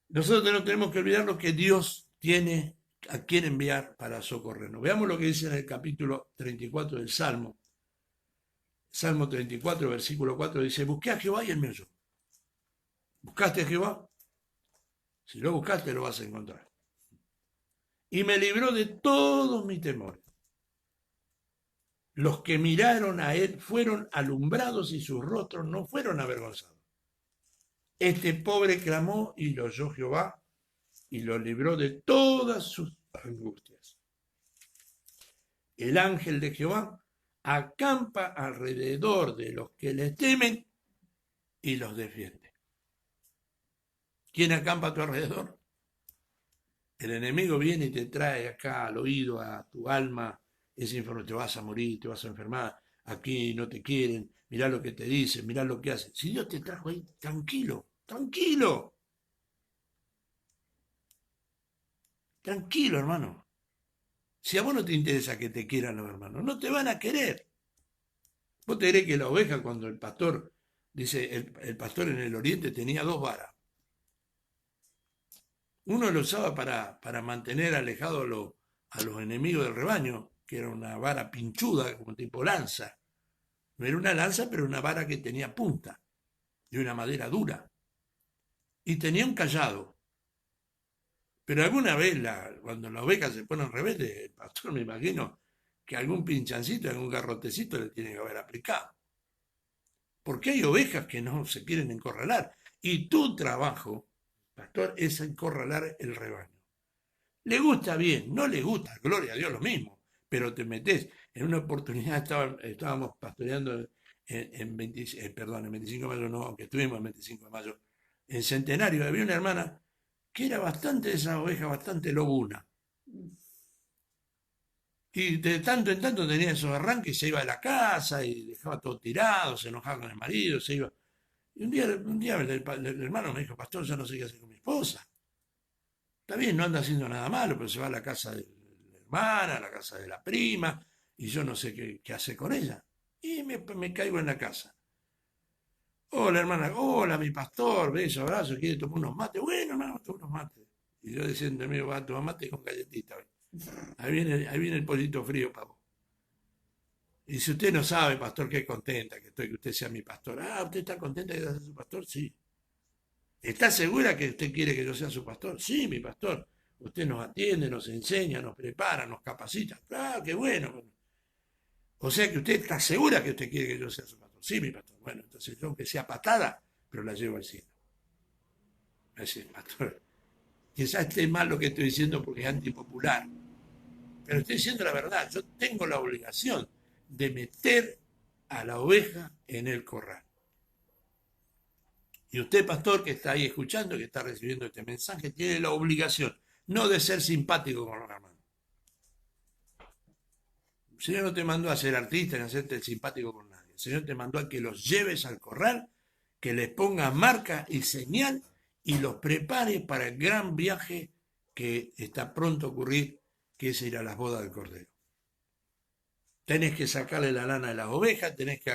Nosotros no tenemos que olvidar lo que Dios tiene a quien enviar para socorrernos. Veamos lo que dice en el capítulo 34 del Salmo. Salmo 34, versículo 4 dice, busqué a Jehová y él me oyó. ¿Buscaste a Jehová? Si lo buscaste lo vas a encontrar. Y me libró de todos mis temores. Los que miraron a él fueron alumbrados y sus rostros no fueron avergonzados. Este pobre clamó y lo oyó Jehová y lo libró de todas sus angustias. El ángel de Jehová acampa alrededor de los que le temen y los defiende. ¿Quién acampa a tu alrededor? El enemigo viene y te trae acá al oído, a tu alma, ese información, te vas a morir, te vas a enfermar, aquí no te quieren, mirá lo que te dicen, mirá lo que hacen. Si Dios te trajo ahí, tranquilo, tranquilo. Tranquilo, hermano. Si a vos no te interesa que te quieran los hermanos, no te van a querer. Vos te creés que la oveja, cuando el pastor, dice, el pastor en el oriente tenía dos varas. Uno lo usaba para mantener alejados a los enemigos del rebaño, que era una vara pinchuda, como tipo lanza. No era una lanza, pero una vara que tenía punta, de una madera dura. Y tenía un callado. Pero alguna vez, cuando la oveja se pone rebelde, el pastor me imagino que algún pinchancito, algún garrotecito le tiene que haber aplicado. Porque hay ovejas que no se quieren encorralar. Y tu trabajo, pastor, es encorralar el rebaño. Le gusta bien, no le gusta, gloria a Dios lo mismo, pero te metes. En una oportunidad estábamos pastoreando en 25 de mayo, no, aunque estuvimos en 25 de mayo, en Centenario, había una hermana que era bastante, esa oveja, bastante lobuna. Y de tanto en tanto tenía esos arranques, se iba de la casa y dejaba todo tirado, se enojaba con el marido, se iba. Y un día el hermano me dijo, pastor, yo no sé qué hacer con mi esposa. Está bien, no anda haciendo nada malo, pero se va a la casa de la hermana, a la casa de la prima, y yo no sé qué hacer con ella. Y me caigo en la casa. Hola, hermana, hola, mi pastor, beso, abrazo, quiere tomar unos mates. Bueno, hermano, toma unos mates. Y yo diciendo, amigo, va a tomar mate con galletita. Ahí viene el pollito frío para vos. Y si usted no sabe, pastor, qué contenta que estoy que usted sea mi pastor. Ah, ¿usted está contenta que sea su pastor? Sí. ¿Está segura que usted quiere que yo sea su pastor? Sí, mi pastor. Usted nos atiende, nos enseña, nos prepara, nos capacita. Claro, qué bueno. O sea que usted está segura que usted quiere que yo sea su pastor. Sí, mi pastor. Bueno, entonces yo aunque sea patada, pero la llevo al cielo. Así, pastor. Quizás esté mal lo que estoy diciendo porque es antipopular. Pero estoy diciendo la verdad. Yo tengo la obligación de meter a la oveja en el corral. Y usted, pastor, que está ahí escuchando, que está recibiendo este mensaje, tiene la obligación no de ser simpático con los hermanos. El Señor no te mandó a ser artista ni a hacerte el simpático con nadie. El Señor te mandó a que los lleves al corral, que les pongas marca y señal y los prepare para el gran viaje que está pronto a ocurrir, que es ir a las bodas del Cordero. Tenés que sacarle la lana de las ovejas, tenés que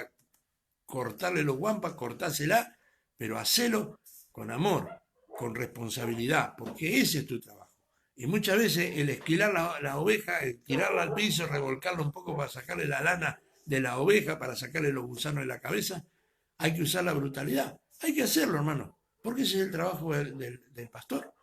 cortarle los guampas, cortársela, pero hacelo con amor, con responsabilidad, porque ese es tu trabajo. Y muchas veces el esquilar la oveja, el tirarla al piso, revolcarla un poco para sacarle la lana de la oveja, para sacarle los gusanos de la cabeza, hay que usar la brutalidad. Hay que hacerlo, hermano, porque ese es el trabajo del pastor.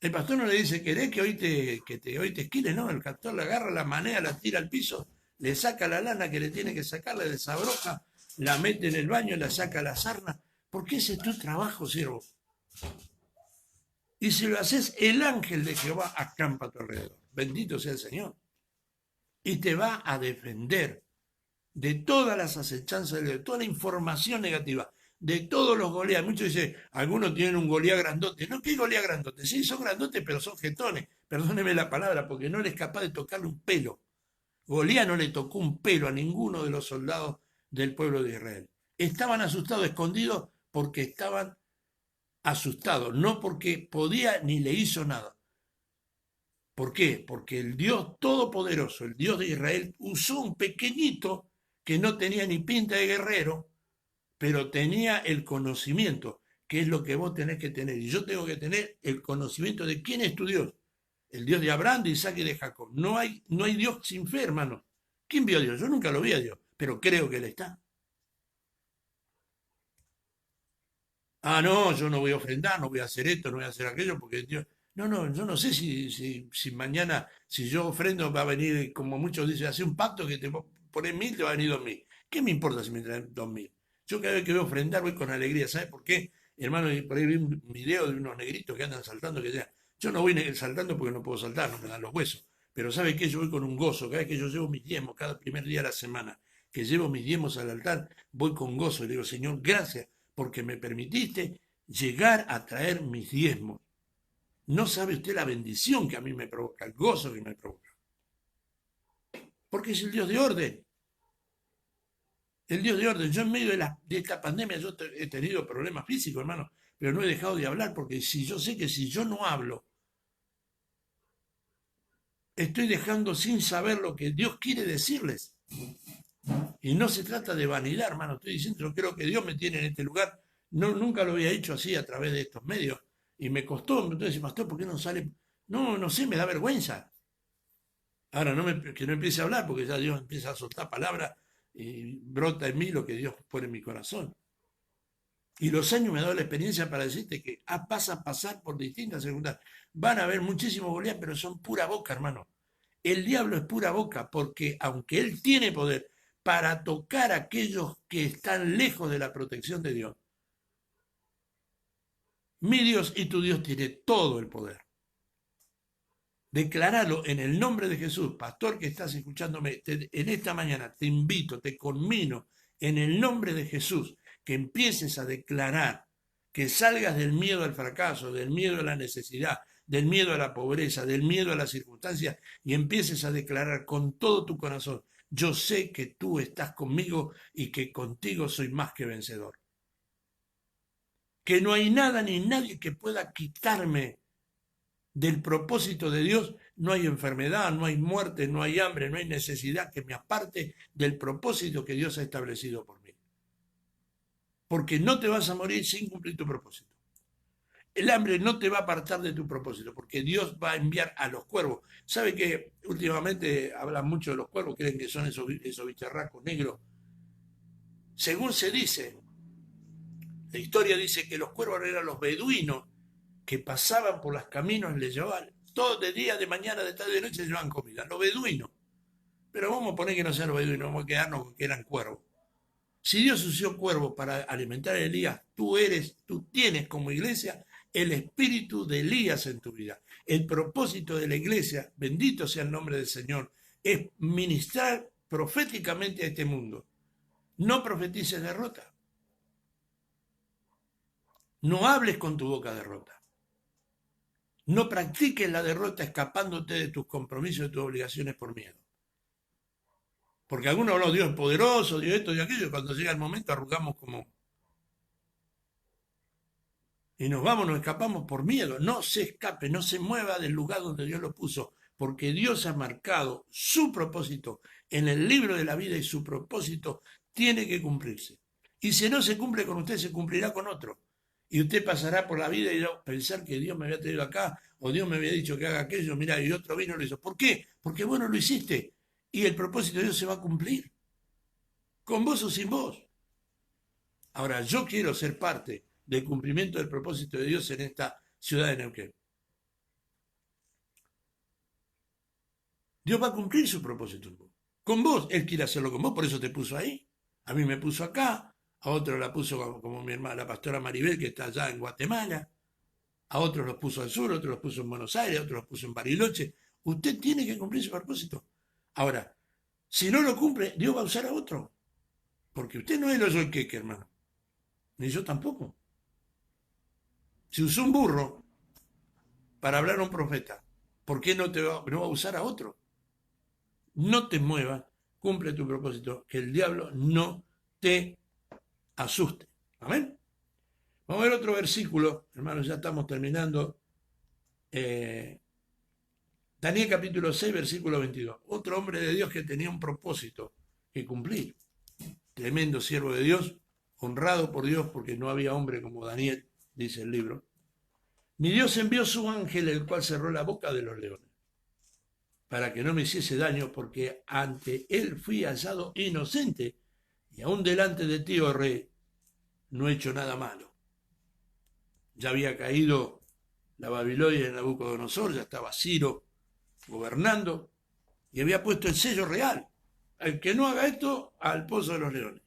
El pastor no le dice, ¿querés que hoy te esquile? No, el pastor le agarra la manea, la tira al piso, le saca la lana que le tiene que sacar, le desabroja, la mete en el baño, la saca la sarna, porque ese es tu trabajo, siervo. Y si lo haces, el ángel de Jehová acampa a tu alrededor. Bendito sea el Señor. Y te va a defender de todas las acechanzas, de toda la información negativa, de todos los Goliat. Muchos dicen, algunos tienen un Goliat grandote. No, ¿qué Goliat grandote? Sí, son grandotes, pero son jetones. Perdóneme la palabra, porque no eres capaz de tocarle un pelo. Goliat no le tocó un pelo a ninguno de los soldados del pueblo de Israel. Estaban asustados, escondidos, porque estaban asustados, no porque podía ni le hizo nada. ¿Por qué? Porque el Dios Todopoderoso, el Dios de Israel, usó un pequeñito que no tenía ni pinta de guerrero, pero tenía el conocimiento, que es lo que vos tenés que tener. Y yo tengo que tener el conocimiento de quién es tu Dios. El Dios de Abraham, de Isaac y de Jacob. No hay Dios sin fe, hermano. ¿Quién vio a Dios? Yo nunca lo vi a Dios, pero creo que Él está. Ah, no, yo no voy a ofrendar, no voy a hacer esto, no voy a hacer aquello, porque Dios... No, no, yo no sé si mañana, si yo ofrendo, va a venir, como muchos dicen, hace un pacto que te pones 1000, te va a venir 2000. ¿Qué me importa si me traen 2000? Yo cada vez que voy a ofrendar voy con alegría. ¿Sabes por qué? Hermano, y por ahí vi un video de unos negritos que andan saltando, que decían, yo no voy saltando porque no puedo saltar, no me dan los huesos. Pero ¿sabe qué? Yo voy con un gozo. Cada vez que yo llevo mis diezmos, cada primer día de la semana, que llevo mis diezmos al altar, voy con gozo y le digo, Señor, gracias porque me permitiste llegar a traer mis diezmos. No sabe usted la bendición que a mí me provoca, el gozo que me provoca. Porque es el Dios de orden. El Dios de orden. Yo en medio de esta pandemia yo he tenido problemas físicos, hermano, pero no he dejado de hablar porque si yo sé que si yo no hablo, estoy dejando sin saber lo que Dios quiere decirles. Y no se trata de vanidad, hermano. Estoy diciendo, yo creo que Dios me tiene en este lugar. No, nunca lo había hecho así a través de estos medios. Y me costó. Entonces, pastor, ¿por qué no sale? No, no sé, me da vergüenza. Ahora, que no empiece a hablar, porque ya Dios empieza a soltar palabras y brota en mí lo que Dios pone en mi corazón. Y los años me han dado la experiencia para decirte que vas a pasar por distintas circunstancias. Van a haber muchísimos Goliat, pero son pura boca, hermano. El diablo es pura boca, porque aunque él tiene poder para tocar a aquellos que están lejos de la protección de Dios, mi Dios y tu Dios tiene todo el poder. Declaralo en el nombre de Jesús. Pastor que estás escuchándome en esta mañana, te invito, te conmino en el nombre de Jesús que empieces a declarar, que salgas del miedo al fracaso, del miedo a la necesidad, del miedo a la pobreza, del miedo a las circunstancias y empieces a declarar con todo tu corazón, yo sé que tú estás conmigo y que contigo soy más que vencedor. Que no hay nada ni nadie que pueda quitarme del propósito de Dios. No hay enfermedad, no hay muerte, no hay hambre, no hay necesidad que me aparte del propósito que Dios ha establecido por mí. Porque no te vas a morir sin cumplir tu propósito. El hambre no te va a apartar de tu propósito, porque Dios va a enviar a los cuervos. ¿Sabe que últimamente hablan mucho de los cuervos? Creen que son esos bicharracos negros. Según se dice, la historia dice que los cuervos eran los beduinos que pasaban por los caminos, les llevaban todo de día, de mañana, de tarde, de noche, llevaban comida. Los beduinos. Pero vamos a poner que no sean los beduinos, vamos a quedarnos con que eran cuervos. Si Dios usó cuervos para alimentar a Elías, tú tienes como iglesia el espíritu de Elías en tu vida. El propósito de la iglesia, bendito sea el nombre del Señor, es ministrar proféticamente a este mundo. No profetices derrota. No hables con tu boca derrota. No practiques la derrota escapándote de tus compromisos y de tus obligaciones por miedo. Porque algunos hablan, Dios es poderoso, Dios esto, Dios aquello, y cuando llega el momento arrugamos como... Y nos escapamos por miedo. No se escape, no se mueva del lugar donde Dios lo puso, porque Dios ha marcado su propósito en el libro de la vida y su propósito tiene que cumplirse. Y si no se cumple con usted, se cumplirá con otro. Y usted pasará por la vida y pensar que Dios me había traído acá, o Dios me había dicho que haga aquello, mira, y otro vino y lo hizo. ¿Por qué? Porque vos no lo hiciste. Y el propósito de Dios se va a cumplir. Con vos o sin vos. Ahora, yo quiero ser parte del cumplimiento del propósito de Dios en esta ciudad de Neuquén. Dios va a cumplir su propósito con vos. Él quiere hacerlo con vos, por eso te puso ahí. A mí me puso acá, a otro la puso como mi hermana, la pastora Maribel, que está allá en Guatemala, a otros los puso al sur, otros los puso en Buenos Aires, otros los puso en Bariloche. Usted tiene que cumplir su propósito. Ahora, si no lo cumple, Dios va a usar a otro. Porque usted no es el hoyo el queque, hermano. Ni yo tampoco. Si usó un burro para hablar a un profeta, ¿por qué no va a usar a otro? No te muevas, cumple tu propósito, que el diablo no te asuste. Amén. Vamos a ver otro versículo, hermanos, ya estamos terminando. Daniel capítulo 6, versículo 22. Otro hombre de Dios que tenía un propósito que cumplir. Tremendo siervo de Dios, honrado por Dios porque no había hombre como Daniel, dice el libro. Mi Dios envió su ángel, el cual cerró la boca de los leones, para que no me hiciese daño, porque ante él fui hallado inocente, y aún delante de ti, oh rey, no he hecho nada malo. Ya había caído la Babilonia en Nabucodonosor, ya estaba Ciro gobernando, y había puesto el sello real. El que no haga esto, al pozo de los leones.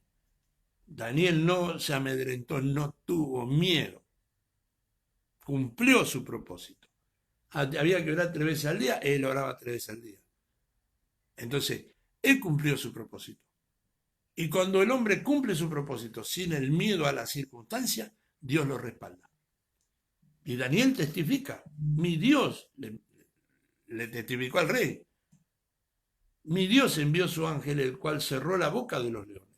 Daniel no se amedrentó, no tuvo miedo. Cumplió su propósito. Había que orar 3 veces al día, él oraba 3 veces al día. Entonces, él cumplió su propósito. Y cuando el hombre cumple su propósito sin el miedo a la circunstancia, Dios lo respalda. Y Daniel testifica, mi Dios, le testificó al rey, mi Dios envió su ángel, el cual cerró la boca de los leones,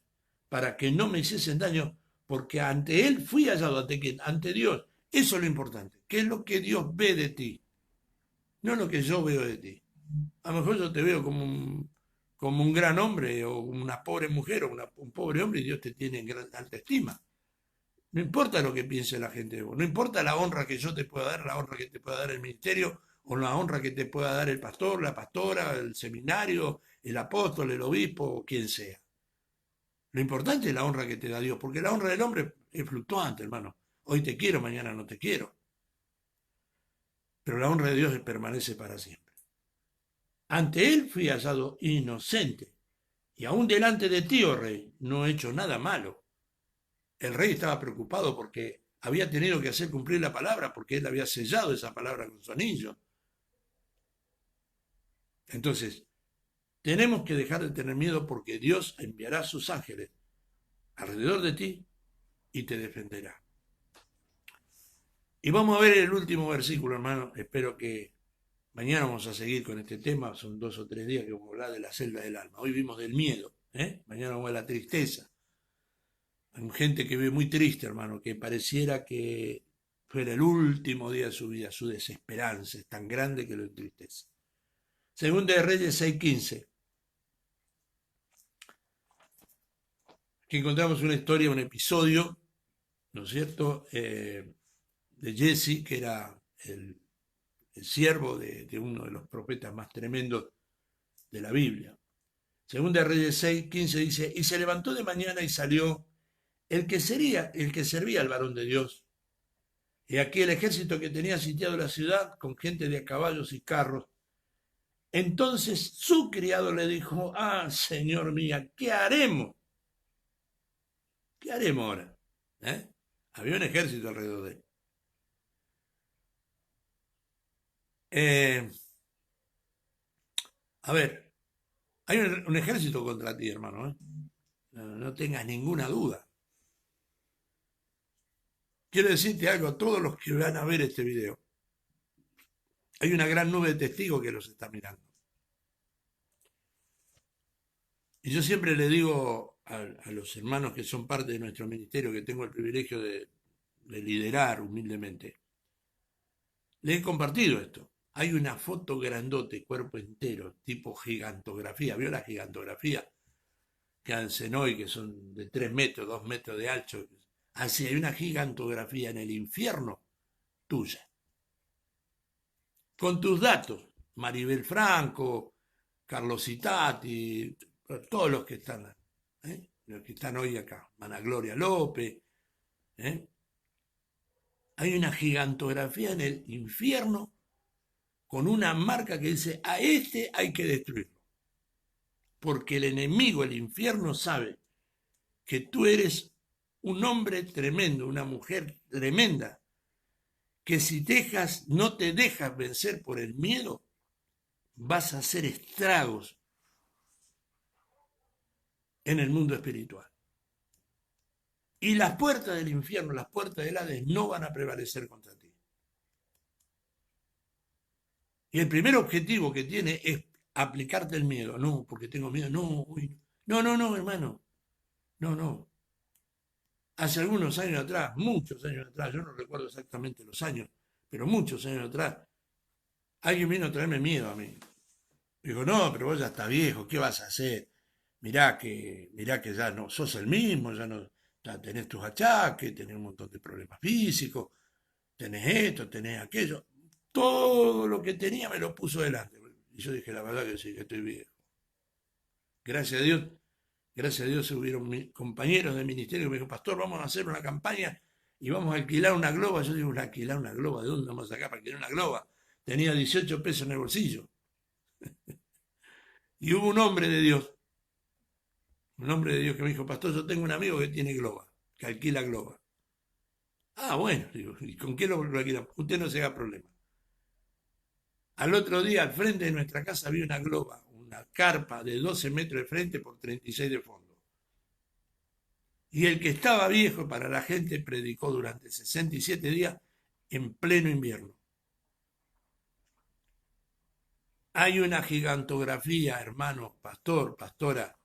para que no me hiciesen daño, porque ante él fui hallado, ¿ante quién? Ante Dios. Eso es lo importante. ¿Qué es lo que Dios ve de ti? No lo que yo veo de ti. A lo mejor yo te veo como un gran hombre o una pobre mujer o un pobre hombre y Dios te tiene en gran alta estima. No importa lo que piense la gente de vos, no importa la honra que yo te pueda dar, la honra que te pueda dar el ministerio o la honra que te pueda dar el pastor, la pastora, el seminario, el apóstol, el obispo o quien sea. Lo importante es la honra que te da Dios, porque la honra del hombre es fluctuante, hermano. Hoy te quiero, mañana no te quiero. Pero la honra de Dios permanece para siempre. Ante él fui hallado inocente, y aún delante de ti, oh rey, no he hecho nada malo. El rey estaba preocupado porque había tenido que hacer cumplir la palabra, porque él había sellado esa palabra con su anillo. Entonces, tenemos que dejar de tener miedo porque Dios enviará sus ángeles alrededor de ti y te defenderá. Y vamos a ver el último versículo, hermano. Espero que mañana vamos a seguir con este tema. Son 2 o 3 días que vamos a hablar de la celda del alma. Hoy vimos del miedo, mañana vamos a ver la tristeza. Hay gente que vive muy triste, hermano, que pareciera que fuera el último día de su vida. Su desesperanza es tan grande que lo entristece. Segunda de Reyes 6:15. Aquí encontramos una historia, un episodio, ¿no es cierto?, de Jesse, que era el siervo de uno de los profetas más tremendos de la Biblia. Segunda de Reyes 6:15 dice, y se levantó de mañana y salió el que servía al varón de Dios. Y aquí el ejército que tenía sitiado la ciudad con gente de caballos y carros. Entonces su criado le dijo, señor mía, ¿qué haremos? ¿Qué haremos ahora? Había un ejército alrededor de él. A ver, hay un ejército contra ti, hermano. No tengas ninguna duda. Quiero decirte algo a todos los que van a ver este video. Hay una gran nube de testigos que los está mirando. Y yo siempre le digo a los hermanos que son parte de nuestro ministerio, que tengo el privilegio de liderar humildemente, le he compartido esto. Hay una foto grandote, cuerpo entero, tipo gigantografía. ¿Vio la gigantografía? Que hacen hoy, que son de 3 metros, 2 metros de ancho. Así hay una gigantografía en el infierno tuya. Con tus datos, Maribel Franco, Carlos Citati, todos los que están hoy acá, Ana Gloria López. Hay una gigantografía en el infierno con una marca que dice, a este hay que destruirlo. Porque el enemigo, el infierno, sabe que tú eres un hombre tremendo, una mujer tremenda, que si no te dejas vencer por el miedo, vas a hacer estragos en el mundo espiritual. Y las puertas del infierno, las puertas del Hades no van a prevalecer contra ti. Y el primer objetivo que tiene es aplicarte el miedo. No, porque tengo miedo. No, hermano. No, no. Hace algunos años atrás, muchos años atrás, yo no recuerdo exactamente los años, pero muchos años atrás, alguien vino a traerme miedo a mí. Digo, no, pero vos ya estás viejo, ¿qué vas a hacer? Mirá que ya no sos el mismo, ya no, ya tenés tus achaques, tenés un montón de problemas físicos, tenés esto, tenés aquello. Todo lo que tenía me lo puso delante. Y yo dije, la verdad que sí, que estoy viejo. Gracias a Dios, gracias a Dios hubieron compañeros de ministerio que me dijo, pastor, vamos a hacer una campaña y vamos a alquilar una globa. Yo digo, ¿alquilar una globa? ¿De dónde vamos a sacar para alquilar una globa? Tenía 18 pesos en el bolsillo. Y hubo un hombre de Dios que me dijo, pastor, yo tengo un amigo que tiene globa, que alquila globa. Ah, bueno, digo, ¿y con qué lo alquilamos? Usted no se haga problema. Al otro día, al frente de nuestra casa había una globa, una carpa de 12 metros de frente por 36 de fondo. Y el que estaba viejo para la gente predicó durante 67 días en pleno invierno. Hay una gigantografía, hermano, pastor, pastora,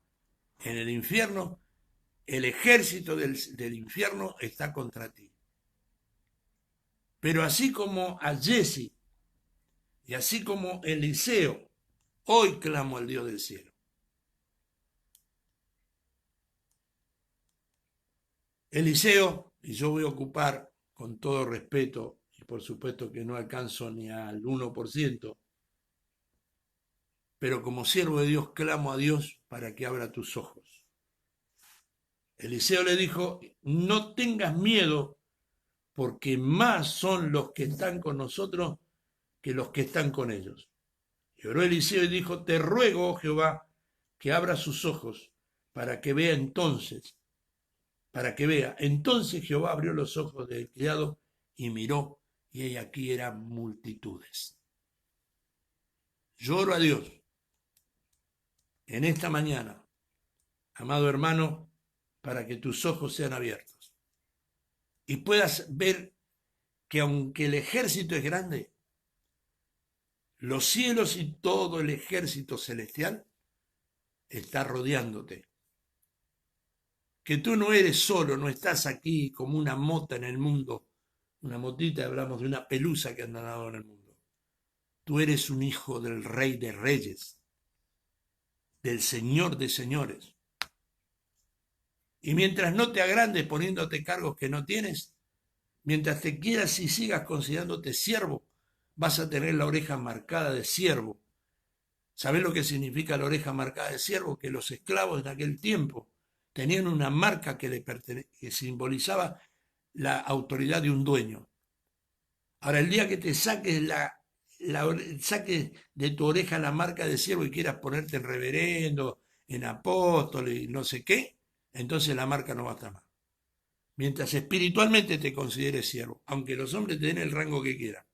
en el infierno. El ejército del infierno está contra ti. Pero así como a Jesse y así como Eliseo, hoy clamo al Dios del cielo. Eliseo, y yo voy a ocupar con todo respeto, y por supuesto que no alcanzo ni al 1%, pero como siervo de Dios clamo a Dios para que abra tus ojos. Eliseo le dijo, no tengas miedo, porque más son los que están con nosotros que los que están con ellos. Y oró Eliseo y dijo, te ruego, oh Jehová, que abra sus ojos para que vea entonces, para que vea. Entonces Jehová abrió los ojos del criado y miró, y he aquí eran multitudes. Yo oro a Dios en esta mañana, amado hermano, para que tus ojos sean abiertos y puedas ver que aunque el ejército es grande, los cielos y todo el ejército celestial está rodeándote. Que tú no eres solo, no estás aquí como una mota en el mundo, una motita, hablamos de una pelusa que anda dando en el mundo. Tú eres un hijo del Rey de Reyes, del Señor de Señores. Y mientras no te agrandes poniéndote cargos que no tienes, mientras te quieras y sigas considerándote siervo, vas a tener la oreja marcada de siervo. ¿Sabés lo que significa la oreja marcada de siervo? Que los esclavos en aquel tiempo tenían una marca que simbolizaba la autoridad de un dueño. Ahora, el día que te saques saques de tu oreja la marca de siervo y quieras ponerte en reverendo, en apóstol y no sé qué, entonces la marca no va a estar más. Mientras espiritualmente te consideres siervo, aunque los hombres te den el rango que quieran.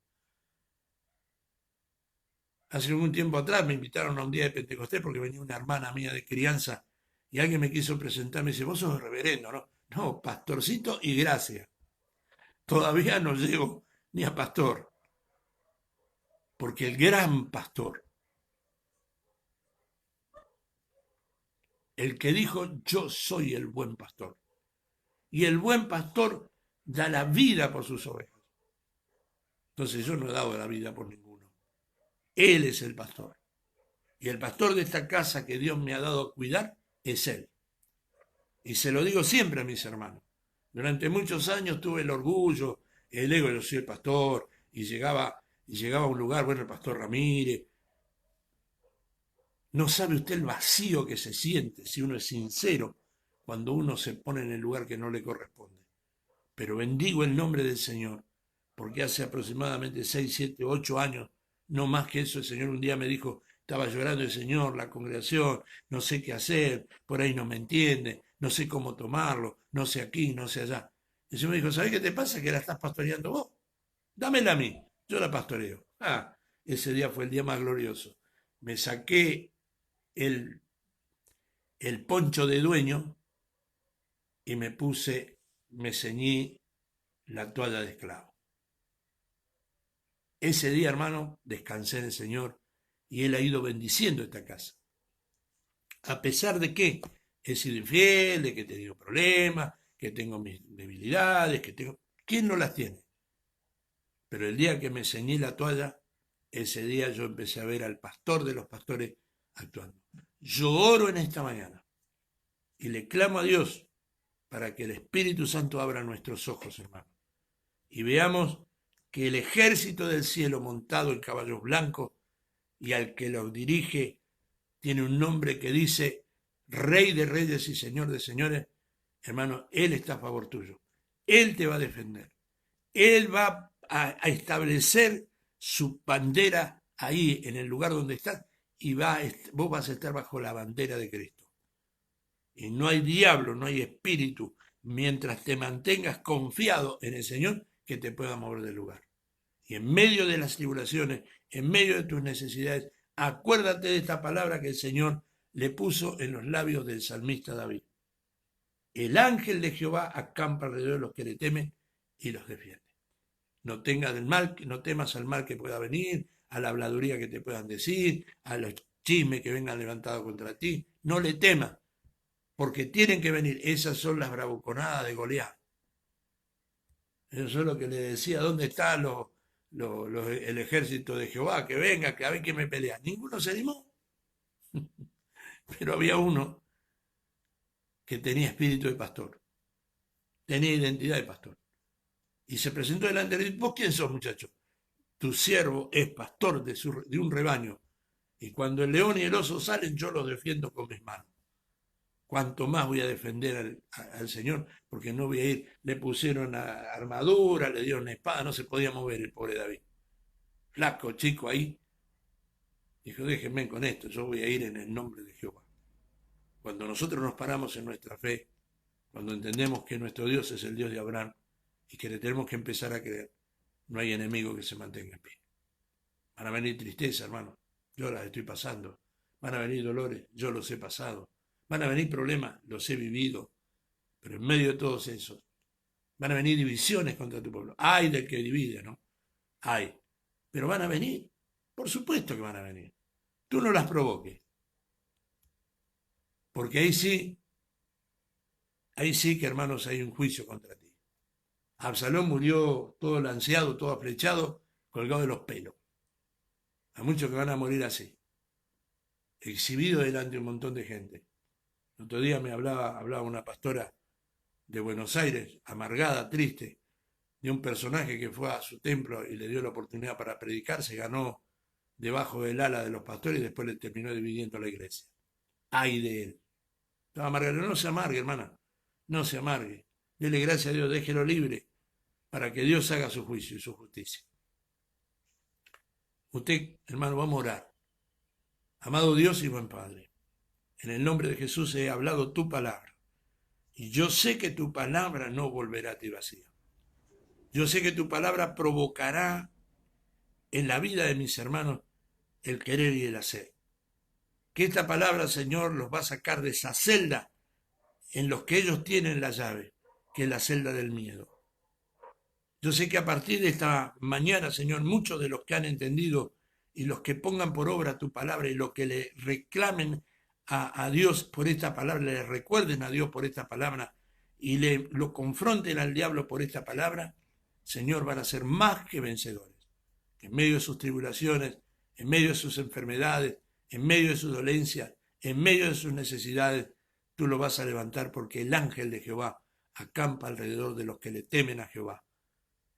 Hace algún tiempo atrás me invitaron a un día de Pentecostés porque venía una hermana mía de crianza y alguien me quiso presentar, me dice, vos sos reverendo, ¿no? No, pastorcito y gracia. Todavía no llego ni a pastor, porque el gran pastor, el que dijo, yo soy el buen pastor, y el buen pastor da la vida por sus ovejas. Entonces yo no he dado la vida por ninguno. Él es el pastor. Y el pastor de esta casa que Dios me ha dado a cuidar es Él. Y se lo digo siempre a mis hermanos. Durante muchos años tuve el orgullo, el ego de yo soy el pastor, y llegaba a un lugar, bueno, el pastor Ramírez. No sabe usted el vacío que se siente si uno es sincero cuando uno se pone en el lugar que no le corresponde. Pero bendigo el nombre del Señor, porque hace aproximadamente 6, 7, 8 años, no más que eso, el Señor un día me dijo, estaba llorando el Señor, la congregación, no sé qué hacer, por ahí no me entiende, no sé cómo tomarlo, no sé aquí, no sé allá. El Señor me dijo, ¿sabés qué te pasa? Que la estás pastoreando vos. Dámela a mí, yo la pastoreo. Ah, ese día fue el día más glorioso. Me saqué el, el poncho de dueño y me ceñí la toalla de esclavo. Ese día, hermano, descansé en el Señor y Él ha ido bendiciendo esta casa. A pesar de que he sido infiel, de que he tenido problemas, que tengo mis debilidades, que tengo... ¿Quién no las tiene? Pero el día que me ceñí la toalla, ese día yo empecé a ver al pastor de los pastores actuando. Yo oro en esta mañana y le clamo a Dios para que el Espíritu Santo abra nuestros ojos, hermano, y veamos que el ejército del cielo montado en caballos blancos y al que los dirige tiene un nombre que dice Rey de Reyes y Señor de Señores. Hermano, Él está a favor tuyo. Él te va a defender. Él va a establecer su bandera ahí en el lugar donde estás y vos vas a estar bajo la bandera de Cristo. Y no hay diablo, no hay espíritu, mientras te mantengas confiado en el Señor, que te pueda mover del lugar. Y en medio de las tribulaciones, en medio de tus necesidades, acuérdate de esta palabra que el Señor le puso en los labios del salmista David. El ángel de Jehová acampa alrededor de los que le temen y los defiende. No tengas del mal, no temas al mal que pueda venir, a la habladuría que te puedan decir, a los chismes que vengan levantados contra ti. No le temas, porque tienen que venir. Esas son las bravuconadas de Goliat. Eso es lo que le decía, ¿dónde está el ejército de Jehová? Que venga, que a ver quién me pelea. Ninguno se animó. Pero había uno que tenía espíritu de pastor, tenía identidad de pastor. Y se presentó delante de él. ¿Vos quién sos, muchacho? Tu siervo es pastor de un rebaño. Y cuando el león y el oso salen, yo los defiendo con mis manos. Cuanto más voy a defender al Señor, porque no voy a ir. Le pusieron armadura, le dieron espada, no se podía mover el pobre David. Flaco, chico ahí. Dijo, déjenme con esto, yo voy a ir en el nombre de Jehová. Cuando nosotros nos paramos en nuestra fe, cuando entendemos que nuestro Dios es el Dios de Abraham y que le tenemos que empezar a creer, no hay enemigo que se mantenga en pie. Van a venir tristezas, hermano, yo las estoy pasando. Van a venir dolores, yo los he pasado. Van a venir problemas, los he vivido. Pero en medio de todos esos, van a venir divisiones contra tu pueblo. Ay del que divide, ¿no? Ay. Pero van a venir. Por supuesto que van a venir. Tú no las provoques. Porque ahí sí que, hermanos, hay un juicio contra ti. Absalón murió todo lanceado, todo flechado, colgado de los pelos. Hay muchos que van a morir así, exhibido delante de un montón de gente. El otro día me hablaba una pastora de Buenos Aires, amargada, triste, de un personaje que fue a su templo y le dio la oportunidad para predicar, se ganó debajo del ala de los pastores y después le terminó dividiendo la iglesia. Ay de él. Estaba amargado. No se amargue, hermana, no se amargue. Dele gracias a Dios, déjelo libre para que Dios haga su juicio y su justicia. Usted, hermano, vamos a orar. Amado Dios y buen Padre, en el nombre de Jesús he hablado tu palabra. Y yo sé que tu palabra no volverá a ti vacía. Yo sé que tu palabra provocará en la vida de mis hermanos el querer y el hacer. Que esta palabra, Señor, los va a sacar de esa celda en los que ellos tienen la llave, que es la celda del miedo. Yo sé que a partir de esta mañana, Señor, muchos de los que han entendido y los que pongan por obra tu palabra y los que le reclamen a Dios por esta palabra, le recuerden a Dios por esta palabra y lo confronten al diablo por esta palabra, Señor, van a ser más que vencedores. En medio de sus tribulaciones, en medio de sus enfermedades, en medio de sus dolencias, en medio de sus necesidades, tú lo vas a levantar porque el ángel de Jehová acampa alrededor de los que le temen a Jehová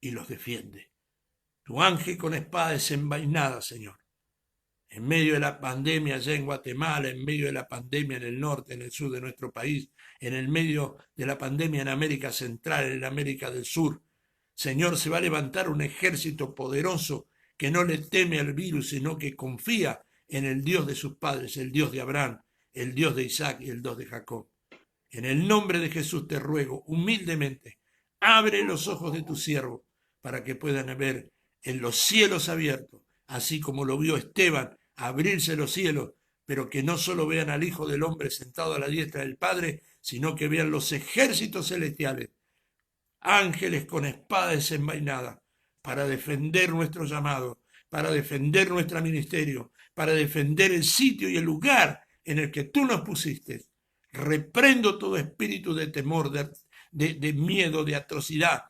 y los defiende. Tu ángel con espada desenvainada, Señor. En medio de la pandemia allá en Guatemala, en medio de la pandemia en el norte, en el sur de nuestro país, en el medio de la pandemia en América Central, en América del Sur, Señor, se va a levantar un ejército poderoso que no le teme al virus, sino que confía en el Dios de sus padres, el Dios de Abraham, el Dios de Isaac y el Dios de Jacob. En el nombre de Jesús te ruego humildemente, abre los ojos de tu siervo para que puedan ver en los cielos abiertos, así como lo vio Esteban, abrirse los cielos, pero que no solo vean al Hijo del Hombre sentado a la diestra del Padre, sino que vean los ejércitos celestiales, ángeles con espada desenvainada, para defender nuestro llamado, para defender nuestro ministerio, para defender el sitio y el lugar en el que tú nos pusiste. Reprendo todo espíritu de temor, de miedo, de atrocidad.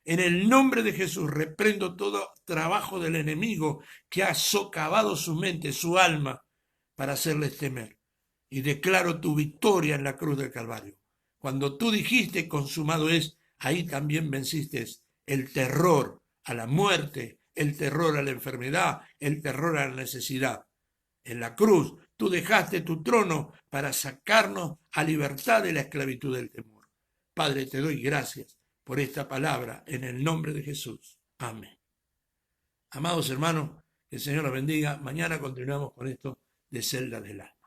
En el nombre de Jesús reprendo todo trabajo del enemigo que ha socavado su mente, su alma, para hacerles temer. Y declaro tu victoria en la cruz del Calvario. Cuando tú dijiste consumado es, ahí también venciste el terror a la muerte, el terror a la enfermedad, el terror a la necesidad. En la cruz tú dejaste tu trono para sacarnos a libertad de la esclavitud del temor. Padre, te doy gracias por esta palabra en el nombre de Jesús. Amén. Amados hermanos, que el Señor los bendiga. Mañana continuamos con esto de celdas del alma.